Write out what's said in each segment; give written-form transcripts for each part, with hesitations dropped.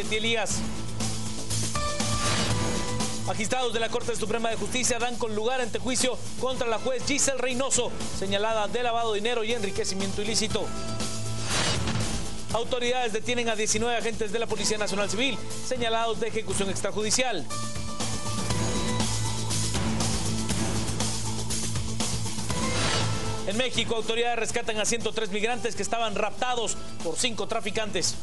Elías. Magistrados de la Corte Suprema de Justicia dan con lugar ante juicio contra la juez Giselle Reynoso, señalada de lavado de dinero y enriquecimiento ilícito. Autoridades detienen a 19 agentes de la Policía Nacional Civil, señalados de ejecución extrajudicial. En México, autoridades rescatan a 103 migrantes que estaban raptados por 5 traficantes.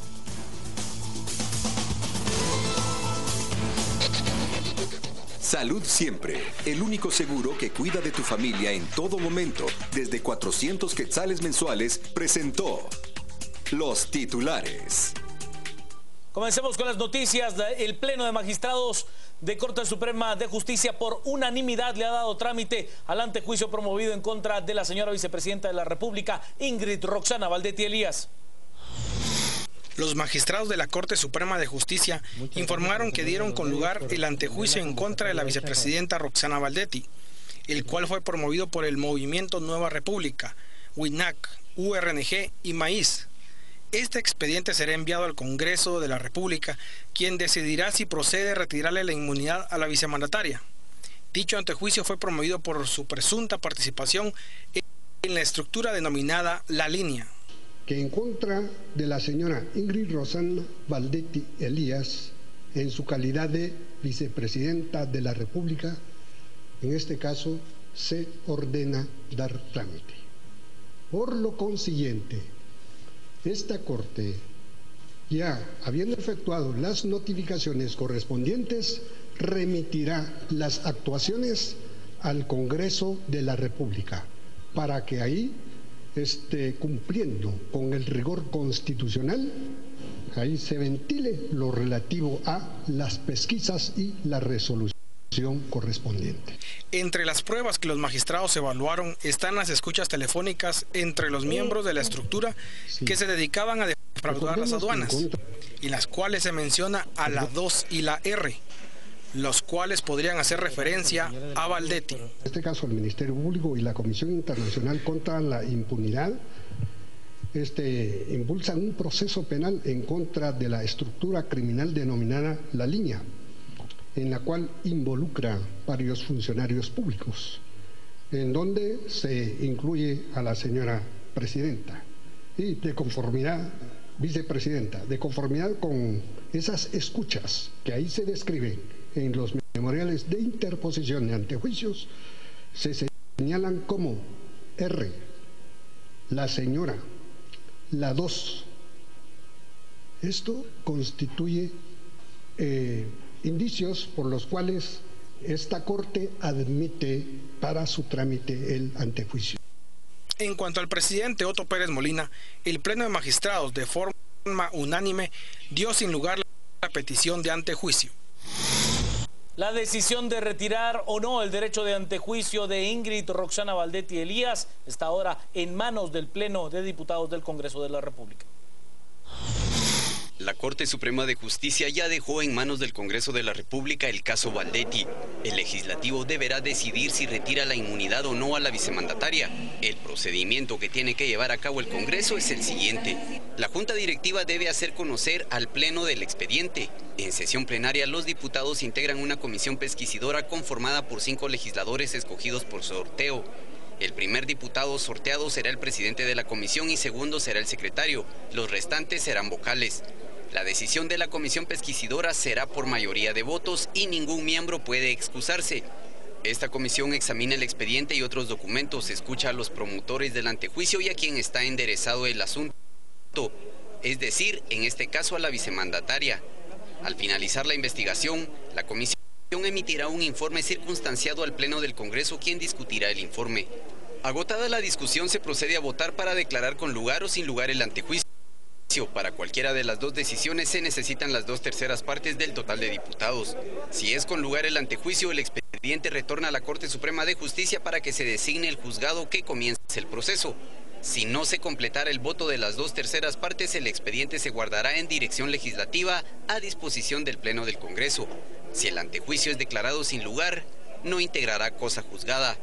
Salud Siempre, el único seguro que cuida de tu familia en todo momento, desde 400 quetzales mensuales, presentó los titulares. Comencemos con las noticias. El Pleno de Magistrados de Corte Suprema de Justicia por unanimidad le ha dado trámite al antejuicio promovido en contra de la señora vicepresidenta de la República, Ingrid Roxana Valdetti Elías. Los magistrados de la Corte Suprema de Justicia informaron que dieron con lugar el antejuicio en contra de la vicepresidenta Roxana Valdetti, el cual fue promovido por el Movimiento Nueva República, WINAC, URNG y Maíz. Este expediente será enviado al Congreso de la República, quien decidirá si procede a retirarle la inmunidad a la vicemandataria. Dicho antejuicio fue promovido por su presunta participación en la estructura denominada La Línea. Que en contra de la señora Ingrid Roxana Valdetti Elías, en su calidad de vicepresidenta de la República, en este caso se ordena dar trámite. Por lo consiguiente, esta Corte, ya habiendo efectuado las notificaciones correspondientes, remitirá las actuaciones al Congreso de la República para que ahí cumpliendo con el rigor constitucional, ahí se ventile lo relativo a las pesquisas y la resolución correspondiente. Entre las pruebas que los magistrados evaluaron están las escuchas telefónicas entre los miembros de la estructura que se dedicaban a defraudar las aduanas, y las cuales se menciona a la 2 y la R, los cuales podrían hacer referencia a Valdetti. En este caso, el Ministerio Público y la Comisión Internacional contra la Impunidad impulsan un proceso penal en contra de la estructura criminal denominada La Línea, en la cual involucra varios funcionarios públicos, en donde se incluye a la señora presidenta y de conformidad, vicepresidenta, de conformidad con esas escuchas que ahí se describen en los memoriales de interposición de antejuicios, se señalan como R, la señora, la 2. Esto constituye indicios por los cuales esta Corte admite para su trámite el antejuicio. En cuanto al presidente Otto Pérez Molina, el Pleno de Magistrados de forma unánime dio sin lugar la petición de antejuicio. La decisión de retirar o no el derecho de antejuicio de Ingrid Roxana Valdetti Elías está ahora en manos del Pleno de Diputados del Congreso de la República. La Corte Suprema de Justicia ya dejó en manos del Congreso de la República el caso Valdetti. El legislativo deberá decidir si retira la inmunidad o no a la vicemandataria. El procedimiento que tiene que llevar a cabo el Congreso es el siguiente. La Junta Directiva debe hacer conocer al Pleno del expediente. En sesión plenaria, los diputados integran una comisión pesquisidora conformada por 5 legisladores escogidos por sorteo. El primer diputado sorteado será el presidente de la comisión y segundo será el secretario. Los restantes serán vocales. La decisión de la comisión pesquisidora será por mayoría de votos y ningún miembro puede excusarse. Esta comisión examina el expediente y otros documentos, escucha a los promotores del antejuicio y a quien está enderezado el asunto, es decir, en este caso a la vicemandataria. Al finalizar la investigación, la comisión emitirá un informe circunstanciado al Pleno del Congreso, quien discutirá el informe. Agotada la discusión, se procede a votar para declarar con lugar o sin lugar el antejuicio. Para cualquiera de las dos decisiones se necesitan las 2/3 partes del total de diputados. Si es con lugar el antejuicio, el expediente retorna a la Corte Suprema de Justicia para que se designe el juzgado que comience el proceso. Si no se completara el voto de las 2/3 partes, el expediente se guardará en dirección legislativa a disposición del Pleno del Congreso. Si el antejuicio es declarado sin lugar, no integrará cosa juzgada.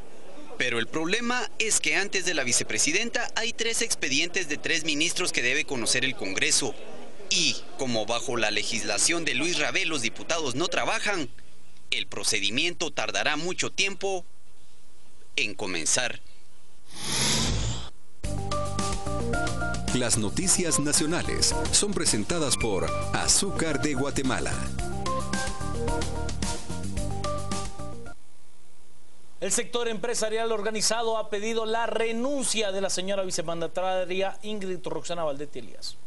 Pero el problema es que antes de la vicepresidenta hay 3 expedientes de 3 ministros que debe conocer el Congreso. Y como bajo la legislación de Luis Rabel los diputados no trabajan, el procedimiento tardará mucho tiempo en comenzar. Las noticias nacionales son presentadas por Azúcar de Guatemala. El sector empresarial organizado ha pedido la renuncia de la señora vicemandataria Ingrid Roxana Valdetti Elías.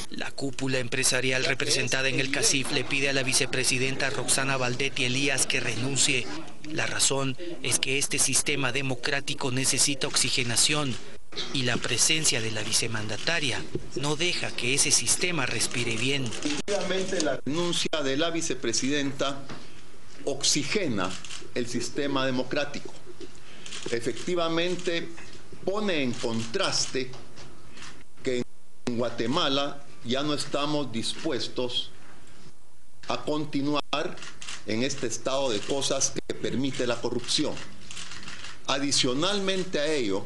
La cúpula empresarial representada en el CACIF le pide a la vicepresidenta Roxana Valdetti Elías que renuncie. La razón es que este sistema democrático necesita oxigenación y la presencia de la vicemandataria no deja que ese sistema respire bien. Efectivamente, la renuncia de la vicepresidenta oxigena el sistema democrático. Efectivamente, pone en contraste que en Guatemala ya no estamos dispuestos a continuar en este estado de cosas que permite la corrupción. Adicionalmente a ello,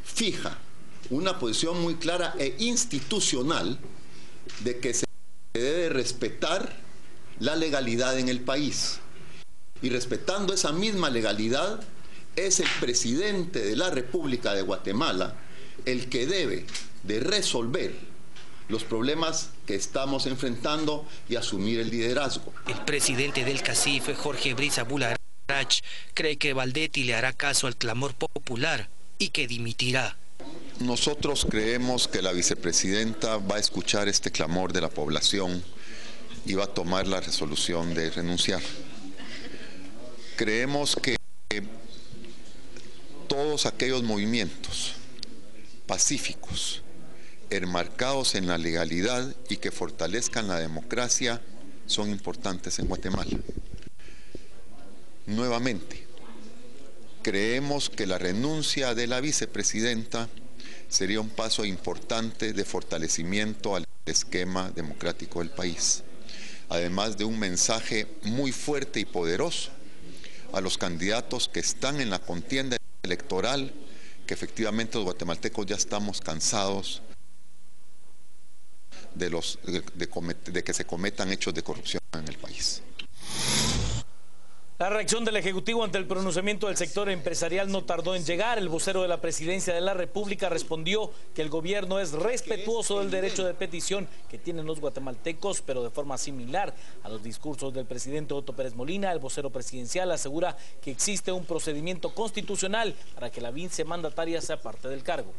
fija una posición muy clara e institucional de que se debe respetar la legalidad en el país. Y respetando esa misma legalidad, es el presidente de la República de Guatemala el que debe de resolver los problemas que estamos enfrentando y asumir el liderazgo. El presidente del CACIF, Jorge Brisa Bularach, cree que Valdetti le hará caso al clamor popular y que dimitirá. Nosotros creemos que la vicepresidenta va a escuchar este clamor de la población y va a tomar la resolución de renunciar. Creemos que todos aquellos movimientos pacíficos, enmarcados en la legalidad y que fortalezcan la democracia son importantes en Guatemala. Nuevamente, creemos que la renuncia de la vicepresidenta sería un paso importante de fortalecimiento al esquema democrático del país, además de un mensaje muy fuerte y poderoso a los candidatos que están en la contienda electoral, que efectivamente los guatemaltecos ya estamos cansados de que se cometan hechos de corrupción en el país. La reacción del Ejecutivo ante el pronunciamiento del sector empresarial no tardó en llegar. El vocero de la Presidencia de la República respondió que el gobierno es respetuoso del derecho de petición que tienen los guatemaltecos, pero de forma similar a los discursos del presidente Otto Pérez Molina. El vocero presidencial asegura que existe un procedimiento constitucional para que la vicemandataria sea parte del cargo.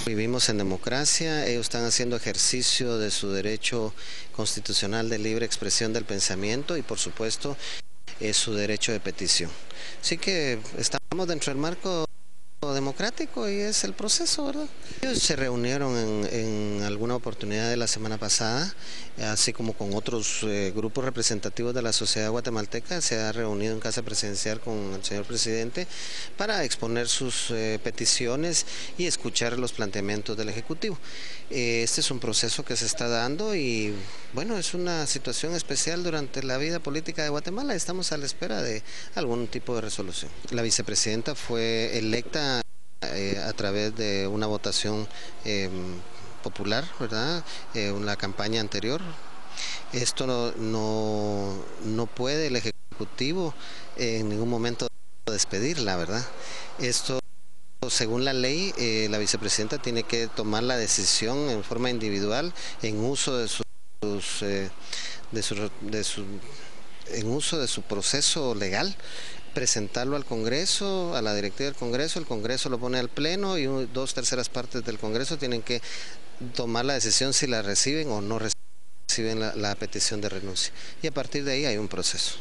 Vivimos en democracia, ellos están haciendo ejercicio de su derecho constitucional de libre expresión del pensamiento y por supuesto es su derecho de petición. Así que estamos dentro del marco democrático y es el proceso, ¿verdad? Ellos se reunieron en alguna oportunidad de la semana pasada, así como con otros grupos representativos de la sociedad guatemalteca. Se ha reunido en Casa Presidencial con el señor presidente para exponer sus peticiones y escuchar los planteamientos del Ejecutivo. Este es un proceso que se está dando y bueno, es una situación especial durante la vida política de Guatemala. Estamos a la espera de algún tipo de resolución. La vicepresidenta fue electa a través de una votación popular, ¿verdad? La campaña anterior. Esto no puede el Ejecutivo en ningún momento despedirla, ¿verdad? Esto, según la ley, la vicepresidenta tiene que tomar la decisión en forma individual en uso de su proceso legal, presentarlo al Congreso, a la directiva del Congreso, el Congreso lo pone al Pleno y 2/3 partes del Congreso tienen que tomar la decisión si la reciben o no reciben la petición de renuncia. Y a partir de ahí hay un proceso.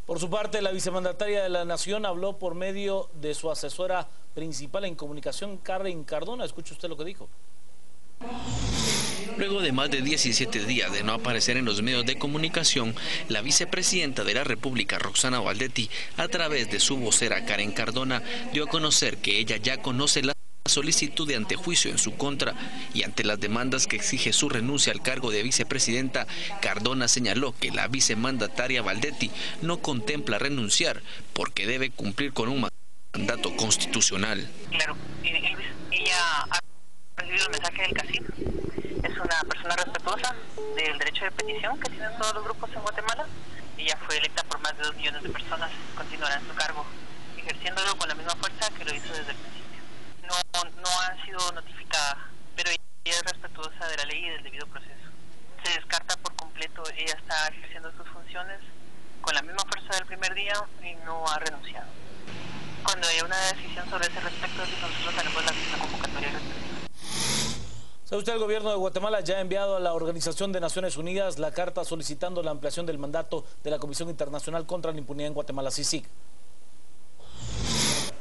Por su parte, la vicemandataria de la Nación habló por medio de su asesora principal en comunicación, Karen Cardona. Escuche usted lo que dijo. Luego de más de 17 días de no aparecer en los medios de comunicación, la vicepresidenta de la República, Roxana Valdetti, a través de su vocera Karen Cardona, dio a conocer que ella ya conoce la solicitud de antejuicio en su contra y ante las demandas que exige su renuncia al cargo de vicepresidenta. Cardona señaló que la vicemandataria Valdetti no contempla renunciar porque debe cumplir con un mandato constitucional. Claro, ella ha recibido el mensaje del CACIF. Es una persona respetuosa del derecho de petición que tienen todos los grupos en Guatemala. Ella fue electa por más de 2 millones de personas, continuará en su cargo, ejerciéndolo con la misma fuerza que lo hizo desde el principio. No ha sido notificada, pero ella es respetuosa de la ley y del debido proceso. Se descarta por completo, ella está ejerciendo sus funciones con la misma fuerza del primer día y no ha renunciado. Cuando haya una decisión sobre ese respecto, nosotros haremos la convocatoria respectiva. ¿Sabe usted? El gobierno de Guatemala ya ha enviado a la Organización de Naciones Unidas la carta solicitando la ampliación del mandato de la Comisión Internacional contra la Impunidad en Guatemala, CICIG.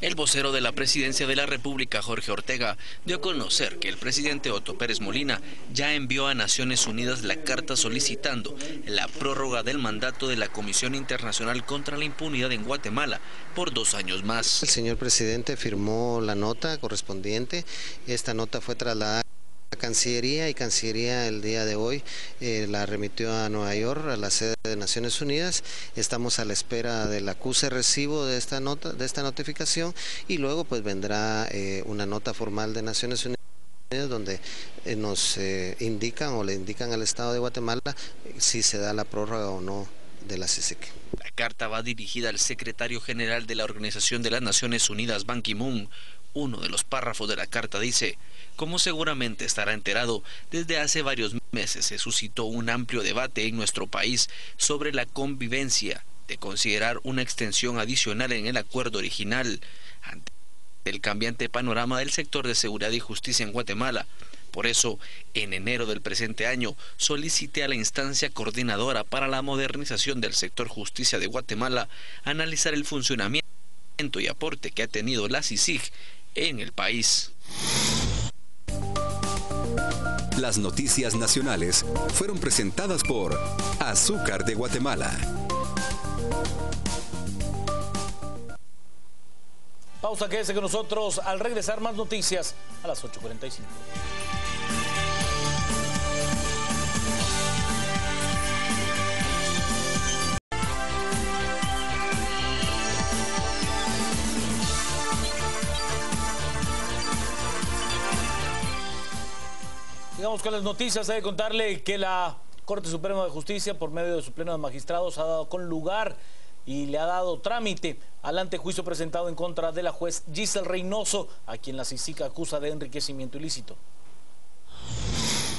El vocero de la Presidencia de la República, Jorge Ortega, dio a conocer que el presidente Otto Pérez Molina ya envió a Naciones Unidas la carta solicitando la prórroga del mandato de la Comisión Internacional contra la Impunidad en Guatemala por 2 años más. El señor presidente firmó la nota correspondiente. Esta nota fue trasladada a Cancillería y Cancillería el día de hoy la remitió a Nueva York, a la sede de Naciones Unidas. Estamos a la espera del acuse recibo de esta nota, de esta notificación, y luego pues vendrá una nota formal de Naciones Unidas donde nos indican o le indican al Estado de Guatemala si se da la prórroga o no de la CICIG. La carta va dirigida al secretario general de la Organización de las Naciones Unidas, Ban Ki-moon. Uno de los párrafos de la carta dice: como seguramente estará enterado, desde hace varios meses se suscitó un amplio debate en nuestro país sobre la convivencia de considerar una extensión adicional en el acuerdo original ante el cambiante panorama del sector de seguridad y justicia en Guatemala. Por eso, en enero del presente año, solicité a la instancia coordinadora para la modernización del sector justicia de Guatemala analizar el funcionamiento y aporte que ha tenido la CICIG en el país. Las noticias nacionales fueron presentadas por Azúcar de Guatemala. Pausa, quédese con nosotros. Al regresar, más noticias a las 8:45. Sigamos con las noticias. Hay que contarle que la Corte Suprema de Justicia, por medio de su pleno de magistrados, ha dado con lugar y le ha dado trámite al antejuicio presentado en contra de la juez Giselle Reynoso, a quien la CICIG acusa de enriquecimiento ilícito.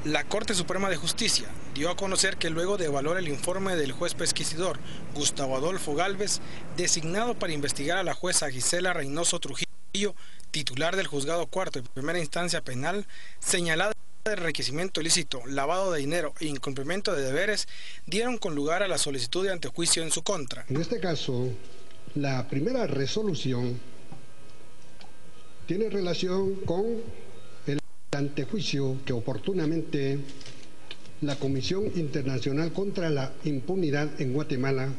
La Corte Suprema de Justicia dio a conocer que luego de evaluar el informe del juez pesquisidor Gustavo Adolfo Gálvez, designado para investigar a la jueza Gisela Reynoso Trujillo, titular del Juzgado Cuarto de Primera Instancia Penal, señalada de enriquecimiento ilícito, lavado de dinero e incumplimiento de deberes, dieron con lugar a la solicitud de antejuicio en su contra. En este caso, la primera resolución tiene relación con el antejuicio que oportunamente la Comisión Internacional contra la Impunidad en Guatemala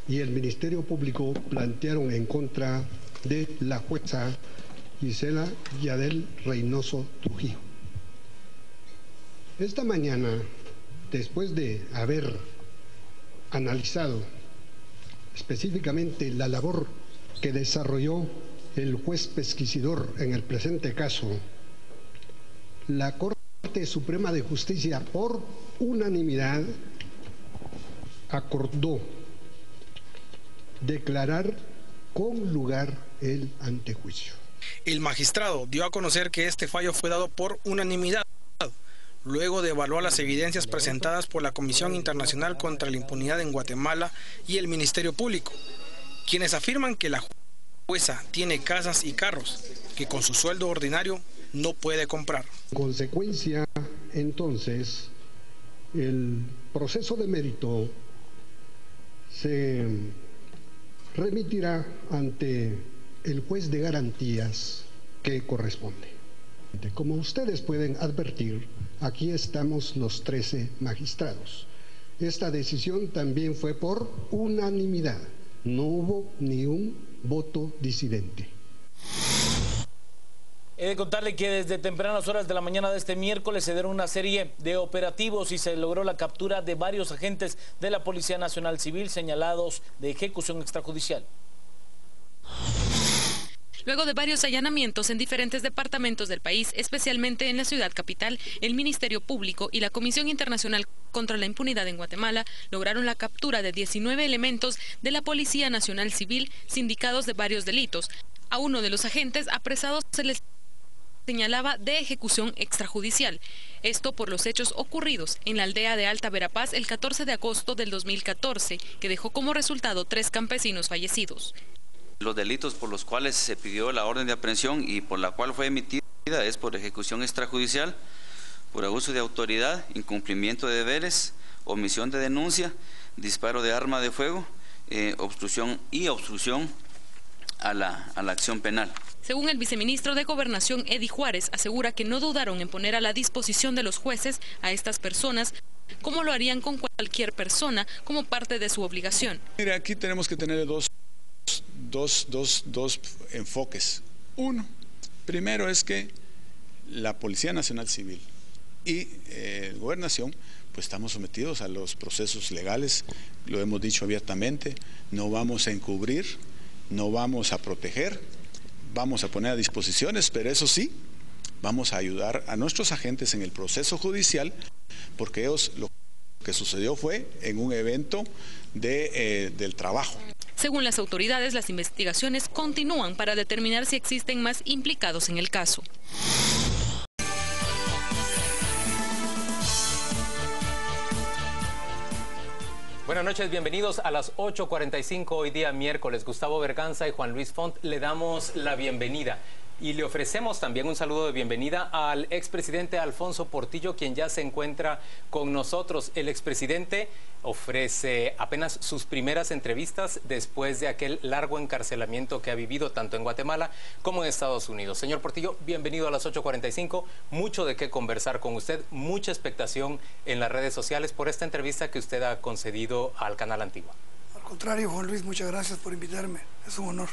y el Ministerio Público plantearon en contra de la jueza Gisela Yadel Reynoso Trujillo. Esta mañana, después de haber analizado específicamente la labor que desarrolló el juez pesquisidor en el presente caso, la Corte Suprema de Justicia, por unanimidad, acordó declarar con lugar el antejuicio. El magistrado dio a conocer que este fallo fue dado por unanimidad, luego de evaluar las evidencias presentadas por la Comisión Internacional contra la Impunidad en Guatemala y el Ministerio Público, quienes afirman que la jueza tiene casas y carros que con su sueldo ordinario no puede comprar. En consecuencia, entonces, el proceso de mérito se remitirá ante el juez de garantías que corresponde. Como ustedes pueden advertir, aquí estamos los 13 magistrados. Esta decisión también fue por unanimidad. No hubo ni un voto disidente. He de contarle que desde tempranas horas de la mañana de este miércoles se dieron una serie de operativos y se logró la captura de varios agentes de la Policía Nacional Civil señalados de ejecución extrajudicial. Luego de varios allanamientos en diferentes departamentos del país, especialmente en la ciudad capital, el Ministerio Público y la Comisión Internacional contra la Impunidad en Guatemala lograron la captura de 19 elementos de la Policía Nacional Civil sindicados de varios delitos. A uno de los agentes apresados se les señalaba de ejecución extrajudicial. Esto por los hechos ocurridos en la aldea de Alta Verapaz el 14 de agosto del 2014, que dejó como resultado 3 campesinos fallecidos. Los delitos por los cuales se pidió la orden de aprehensión y por la cual fue emitida es por ejecución extrajudicial, por abuso de autoridad, incumplimiento de deberes, omisión de denuncia, disparo de arma de fuego, obstrucción a la acción penal. Según el viceministro de Gobernación, Edi Juárez, asegura que no dudaron en poner a la disposición de los jueces a estas personas, como lo harían con cualquier persona, como parte de su obligación. Mire, aquí tenemos que tener dos enfoques. Uno, primero es que la Policía Nacional Civil y Gobernación, pues estamos sometidos a los procesos legales, lo hemos dicho abiertamente, no vamos a encubrir, no vamos a proteger, vamos a poner a disposiciones, pero eso sí, vamos a ayudar a nuestros agentes en el proceso judicial, porque ellos lo que sucedió fue en un evento del trabajo. Según las autoridades, las investigaciones continúan para determinar si existen más implicados en el caso. Buenas noches, bienvenidos a las 8:45, hoy día miércoles. Gustavo Berganza y Juan Luis Font le damos la bienvenida. Y le ofrecemos también un saludo de bienvenida al expresidente Alfonso Portillo, quien ya se encuentra con nosotros. El expresidente ofrece apenas sus primeras entrevistas después de aquel largo encarcelamiento que ha vivido tanto en Guatemala como en Estados Unidos. Señor Portillo, bienvenido a las 8:45. Mucho de qué conversar con usted, mucha expectación en las redes sociales por esta entrevista que usted ha concedido al Canal Antigua. Al contrario, Juan Luis, muchas gracias por invitarme. Es un honor.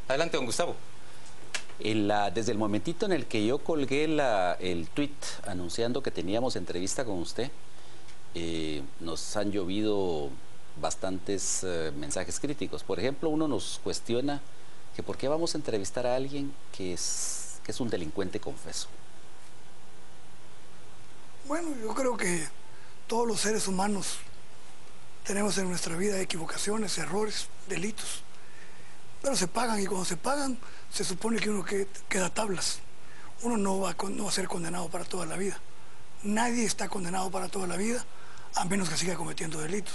Adelante, don Gustavo. Desde el momentito en el que yo colgué el tweet anunciando que teníamos entrevista con usted, nos han llovido bastantes mensajes críticos. Por ejemplo, uno nos cuestiona que por qué vamos a entrevistar a alguien que es un delincuente confeso. Bueno, yo creo que todos los seres humanos tenemos en nuestra vida equivocaciones, errores, delitos, pero se pagan, y cuando se pagan se supone que uno queda tablas. Uno no va a ser condenado para toda la vida. Nadie está condenado para toda la vida, a menos que siga cometiendo delitos.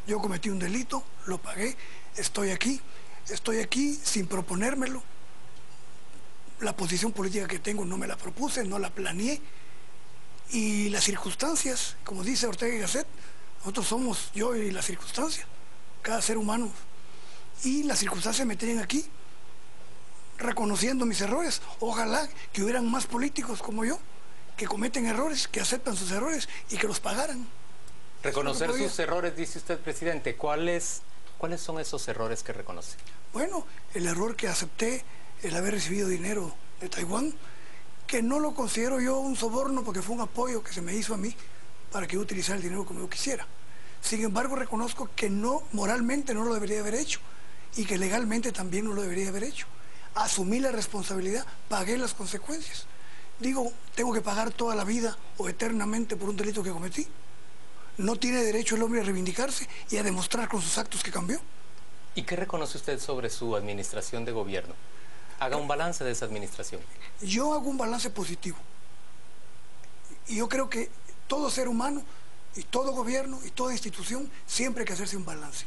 Yo cometí un delito, lo pagué, estoy aquí sin proponérmelo. La posición política que tengo no me la propuse, no la planeé. Y las circunstancias, como dice Ortega y Gasset, nosotros somos yo y la circunstancia, cada ser humano. Y las circunstancias me tienen aquí, reconociendo mis errores. Ojalá que hubieran más políticos como yo, que cometen errores, que aceptan sus errores y que los pagaran. Reconocer sus errores, dice usted, presidente. ¿Cuáles son esos errores que reconoce? Bueno, el error que acepté, el haber recibido dinero de Taiwán, que no lo considero yo un soborno porque fue un apoyo que se me hizo a mí para que yo utilizara el dinero como yo quisiera. Sin embargo, reconozco que moralmente no lo debería haber hecho y que legalmente también no lo debería haber hecho. Asumí la responsabilidad, pagué las consecuencias. Digo, tengo que pagar toda la vida o eternamente por un delito que cometí. No tiene derecho el hombre a reivindicarse y a demostrar con sus actos que cambió. ¿Y qué reconoce usted sobre su administración de gobierno? Haga un balance de esa administración. Yo hago un balance positivo. Y yo creo que todo ser humano y todo gobierno y toda institución siempre hay que hacerse un balance.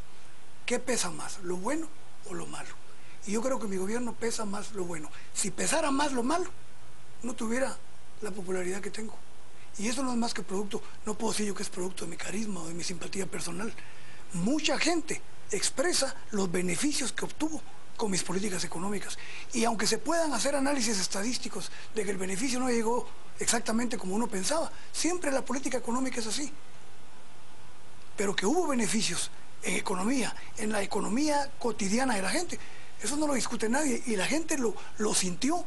¿Qué pesa más, lo bueno o lo malo? Y yo creo que mi gobierno pesa más lo bueno. Si pesara más lo malo, no tuviera la popularidad que tengo. Y eso no es más que producto, no puedo decir yo que es producto de mi carisma o de mi simpatía personal. Mucha gente expresa los beneficios que obtuvo con mis políticas económicas. Y aunque se puedan hacer análisis estadísticos de que el beneficio no llegó exactamente como uno pensaba, siempre la política económica es así. Pero que hubo beneficios en economía, en la economía cotidiana de la gente, eso no lo discute nadie, y la gente lo sintió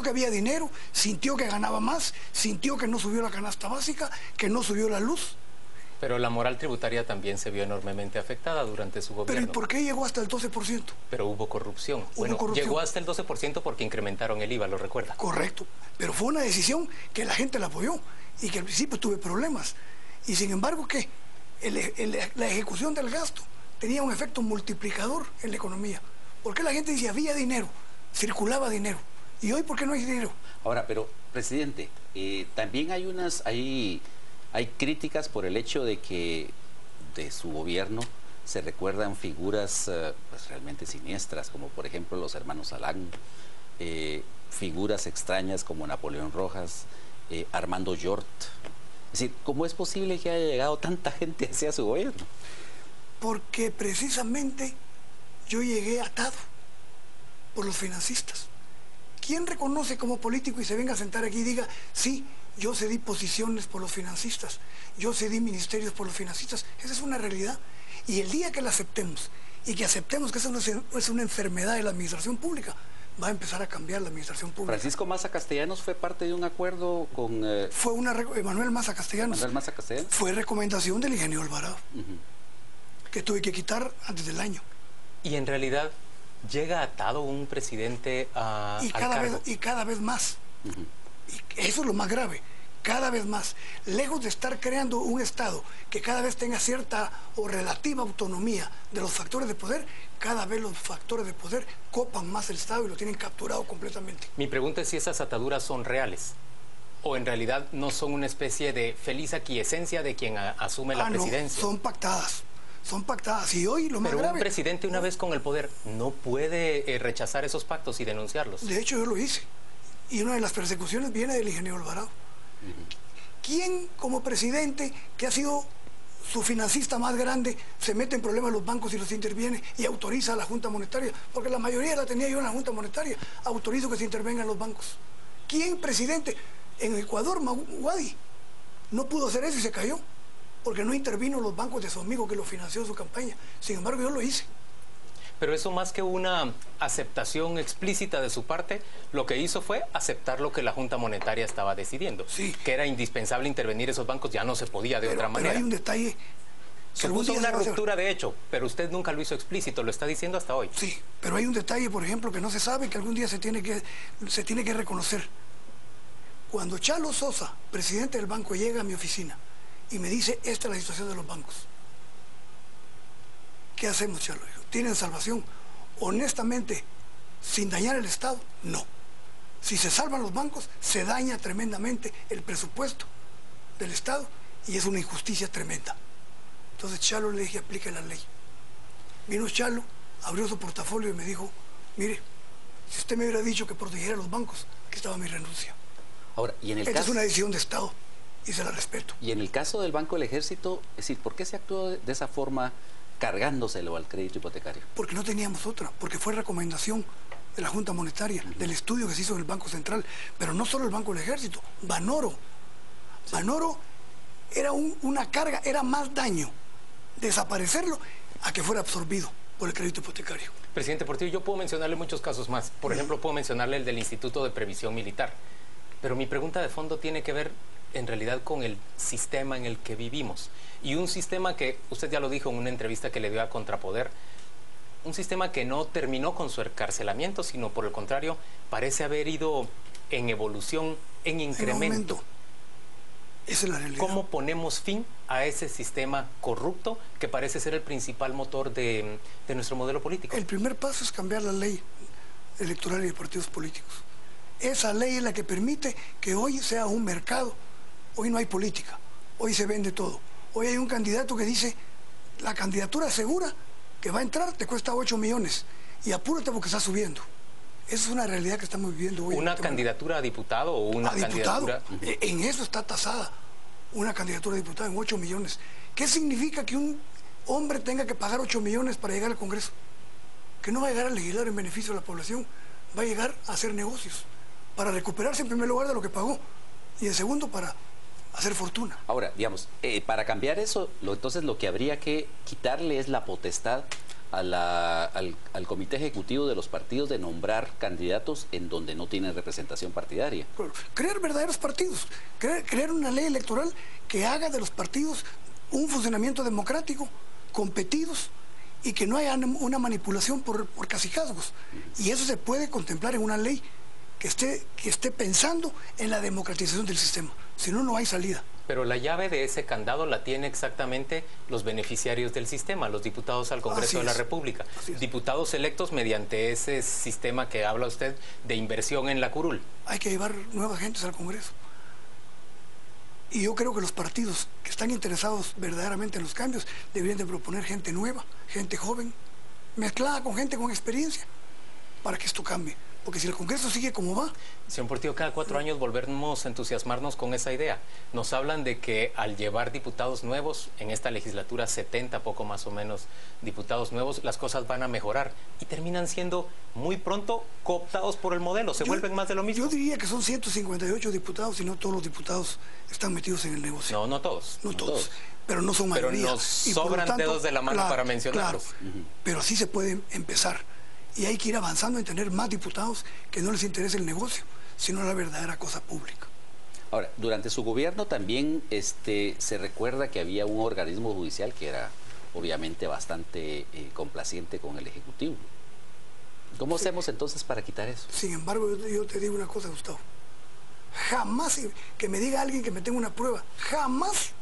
que había dinero, sintió que ganaba más, sintió que no subió la canasta básica, que no subió la luz, Pero la moral tributaria también se vio enormemente afectada durante su gobierno. ¿Pero y por qué llegó hasta el 12%? Pero hubo corrupción. Llegó hasta el 12% porque incrementaron el IVA, ¿lo recuerda? Correcto, pero fue una decisión que la gente la apoyó y que al principio tuve problemas. Y sin embargo, ¿qué? La ejecución del gasto tenía un efecto multiplicador en la economía. Porque la gente decía, había dinero, circulaba dinero. ¿Y hoy por qué no hay dinero? Ahora, pero, presidente, también hay críticas por el hecho de que de su gobierno se recuerdan figuras pues, realmente siniestras, como por ejemplo los hermanos Alán, figuras extrañas como Napoleón Rojas, Armando Yort. Es decir, ¿cómo es posible que haya llegado tanta gente hacia su gobierno? Porque precisamente yo llegué atado por los financistas. ¿Quién reconoce como político y se venga a sentar aquí y diga, sí, yo cedí posiciones por los financistas, yo cedí ministerios por los financistas? Esa es una realidad. Y el día que la aceptemos, y que aceptemos que eso no es una enfermedad de la administración pública, va a empezar a cambiar la administración pública. Francisco Maza Castellanos fue parte de un acuerdo con... Manuel Maza Castellanos. Manuel Maza Castellanos. Fue recomendación del ingeniero Alvarado, que tuve que quitar antes del año. Y en realidad llega atado un presidente al cargo. Y cada vez más. Y eso es lo más grave. Cada vez más. Lejos de estar creando un Estado que cada vez tenga cierta o relativa autonomía de los factores de poder, cada vez los factores de poder copan más el Estado y lo tienen capturado completamente. Mi pregunta es si esas ataduras son reales o en realidad no son una especie de feliz aquiescencia de quien asume la presidencia. No, son pactadas. Son pactadas. Y hoy lo más grave... Pero un presidente una vez con el poder no puede rechazar esos pactos y denunciarlos. De hecho, yo lo hice. Y una de las persecuciones viene del ingeniero Alvarado. ¿Quién como presidente, que ha sido su financista más grande, se mete en problemas los bancos y los interviene y autoriza a la Junta Monetaria? Porque la mayoría la tenía yo en la Junta Monetaria. Autorizo que se intervengan los bancos. ¿Quién presidente? En Ecuador, Wadi no pudo hacer eso y se cayó, porque no intervino los bancos de su amigo que lo financió en su campaña. Sin embargo, yo lo hice. Pero eso más que una aceptación explícita de su parte, lo que hizo fue aceptar lo que la Junta Monetaria estaba decidiendo. Sí. Que era indispensable intervenir esos bancos, ya no se podía de otra manera. Pero hay un detalle. Supuso una ruptura de hecho, pero usted nunca lo hizo explícito, lo está diciendo hasta hoy. Sí, pero hay un detalle, por ejemplo, que no se sabe, que algún día se tiene que reconocer. Cuando Chalo Sosa, presidente del banco, llega a mi oficina y me dice, esta es la situación de los bancos. ¿Qué hacemos, Chalo? ¿Tienen salvación? Honestamente, sin dañar el Estado, no. Si se salvan los bancos, se daña tremendamente el presupuesto del Estado y es una injusticia tremenda. Entonces Chalo le dije, aplique la ley. Vino Chalo, abrió su portafolio y me dijo, mire, si usted me hubiera dicho que protegiera los bancos, aquí estaba mi renuncia. Ahora, y en el Esta caso... es una decisión de Estado y se la respeto. Y en el caso del Banco del Ejército, es decir, ¿por qué se actuó de esa forma cargándoselo al crédito hipotecario? Porque no teníamos otra, porque fue recomendación de la Junta Monetaria, del estudio que se hizo en el Banco Central, pero no solo el Banco del Ejército, Banoro. Sí. Banoro era una carga, era más daño desaparecerlo a que fuera absorbido por el crédito hipotecario. Presidente Portillo, yo puedo mencionarle muchos casos más. Por ejemplo, puedo mencionarle el del Instituto de Previsión Militar. Pero mi pregunta de fondo tiene que ver en realidad con el sistema en el que vivimos. Y un sistema que, usted ya lo dijo en una entrevista que le dio a Contrapoder, un sistema que no terminó con su encarcelamiento, sino por el contrario, parece haber ido en evolución, en incremento. Esa es la realidad. ¿Cómo ponemos fin a ese sistema corrupto que parece ser el principal motor de nuestro modelo político? El primer paso es cambiar la ley electoral y de partidos políticos. Esa ley es la que permite que hoy sea un mercado. Hoy no hay política, hoy se vende todo. Hoy hay un candidato que dice, la candidatura segura que va a entrar te cuesta 8 millones y apúrate porque está subiendo. Esa es una realidad que estamos viviendo hoy. ¿Una candidatura a diputado o una candidatura? En eso está tasada una candidatura a diputado en 8 millones. ¿Qué significa que un hombre tenga que pagar 8 millones para llegar al Congreso? Que no va a llegar a legislar en beneficio de la población, va a llegar a hacer negocios, para recuperarse en primer lugar de lo que pagó y en segundo para hacer fortuna. Ahora, digamos, para cambiar eso, entonces lo que habría que quitarle es la potestad al Comité Ejecutivo de los partidos de nombrar candidatos en donde no tienen representación partidaria. Crear verdaderos partidos, crear una ley electoral que haga de los partidos un funcionamiento democrático, competidos, y que no haya una manipulación por cacicazgos. Y eso se puede contemplar en una ley que esté pensando en la democratización del sistema. Si no, no hay salida. Pero la llave de ese candado la tienen exactamente los beneficiarios del sistema, los diputados al Congreso de la República. Diputados electos mediante ese sistema que habla usted de inversión en la curul. Hay que llevar nuevas gentes al Congreso. Y yo creo que los partidos que están interesados verdaderamente en los cambios deberían de proponer gente nueva, gente joven, mezclada con gente con experiencia, para que esto cambie. Porque si el Congreso sigue como va... Señor Portillo, cada 4 años volvemos a entusiasmarnos con esa idea. Nos hablan de que al llevar diputados nuevos, en esta legislatura 70, poco más o menos, diputados nuevos, las cosas van a mejorar. Y terminan siendo muy pronto cooptados por el modelo, se vuelven más de lo mismo. Yo diría que son 158 diputados y no todos los diputados están metidos en el negocio. No, no todos. No todos. Pero no son mayoría. Pero nos sobran dedos de la mano para mencionarlos. Claro, pero sí se puede empezar. Y hay que ir avanzando en tener más diputados que no les interese el negocio, sino la verdadera cosa pública. Ahora, durante su gobierno también se recuerda que había un organismo judicial que era obviamente bastante complaciente con el Ejecutivo. ¿Cómo hacemos entonces para quitar eso? Sin embargo, yo te digo una cosa, Gustavo. Jamás, que me diga alguien que me tenga una prueba, jamás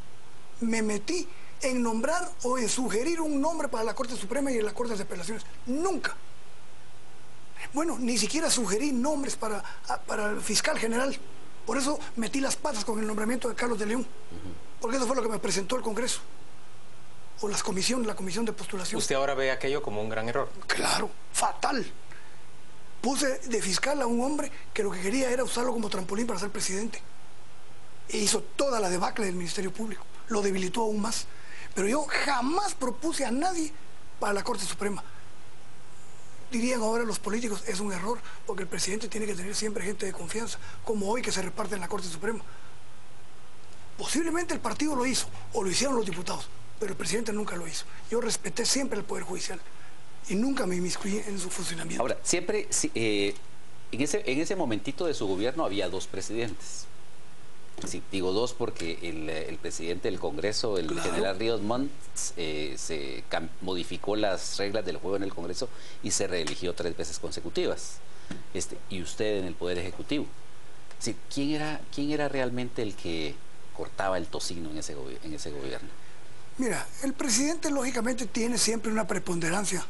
me metí en nombrar o en sugerir un nombre para la Corte Suprema y en las Cortes de Apelaciones. Nunca. Bueno, ni siquiera sugerí nombres para el fiscal general. Por eso metí las patas con el nombramiento de Carlos de León. Porque eso fue lo que me presentó el Congreso. O la comisión de postulación. ¿Usted ahora ve aquello como un gran error? Claro, fatal. Puse de fiscal a un hombre que lo que quería era usarlo como trampolín para ser presidente. E hizo toda la debacle del Ministerio Público. Lo debilitó aún más. Pero yo jamás propuse a nadie para la Corte Suprema. Dirían ahora los políticos, es un error, porque el presidente tiene que tener siempre gente de confianza, como hoy que se reparte en la Corte Suprema. Posiblemente el partido lo hizo, o lo hicieron los diputados, pero el presidente nunca lo hizo. Yo respeté siempre el Poder Judicial y nunca me inmiscuí en su funcionamiento. Ahora, siempre, en ese momentito de su gobierno había 2 presidentes. Sí, digo 2 porque el presidente del Congreso, el general Ríos Montt, modificó las reglas del juego en el Congreso y se reeligió 3 veces consecutivas. Y usted en el Poder Ejecutivo. Sí, ¿quién era realmente el que cortaba el tocino en ese gobierno? Mira, el presidente lógicamente tiene siempre una preponderancia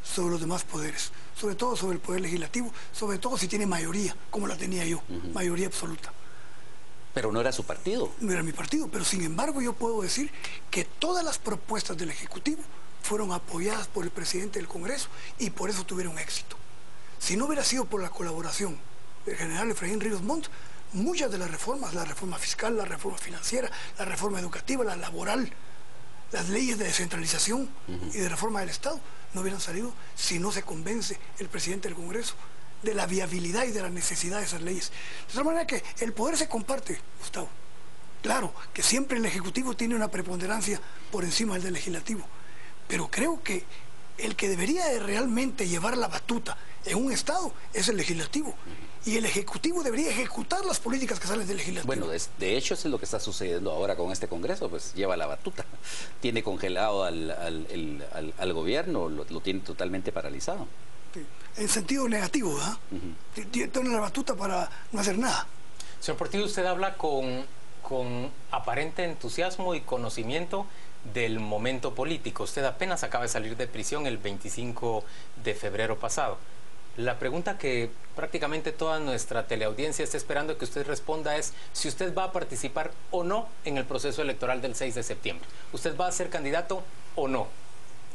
sobre los demás poderes, sobre todo sobre el Poder Legislativo, sobre todo si tiene mayoría, como la tenía yo, mayoría absoluta. Pero no era su partido. No era mi partido, pero sin embargo yo puedo decir que todas las propuestas del Ejecutivo fueron apoyadas por el presidente del Congreso y por eso tuvieron éxito. Si no hubiera sido por la colaboración del general Efraín Ríos Montt, muchas de las reformas, la reforma fiscal, la reforma financiera, la reforma educativa, la laboral, las leyes de descentralización y de reforma del Estado, no hubieran salido si no se convence el presidente del Congreso de la viabilidad y de la necesidad de esas leyes. De tal manera que el poder se comparte, Gustavo. Claro que siempre el Ejecutivo tiene una preponderancia por encima del Legislativo, pero creo que el que debería de realmente llevar la batuta en un Estado es el Legislativo, y el Ejecutivo debería ejecutar las políticas que salen del Legislativo. Bueno, de hecho eso es lo que está sucediendo ahora con este Congreso, pues lleva la batuta, tiene congelado al gobierno, lo tiene totalmente paralizado. Sí. En sentido negativo, ¿verdad? Tiene la batuta para no hacer nada. Señor Portillo, usted habla con aparente entusiasmo y conocimiento del momento político. Usted apenas acaba de salir de prisión el 25 de febrero pasado. La pregunta que prácticamente toda nuestra teleaudiencia está esperando que usted responda es si usted va a participar o no en el proceso electoral del 6 de septiembre. ¿Usted va a ser candidato o no?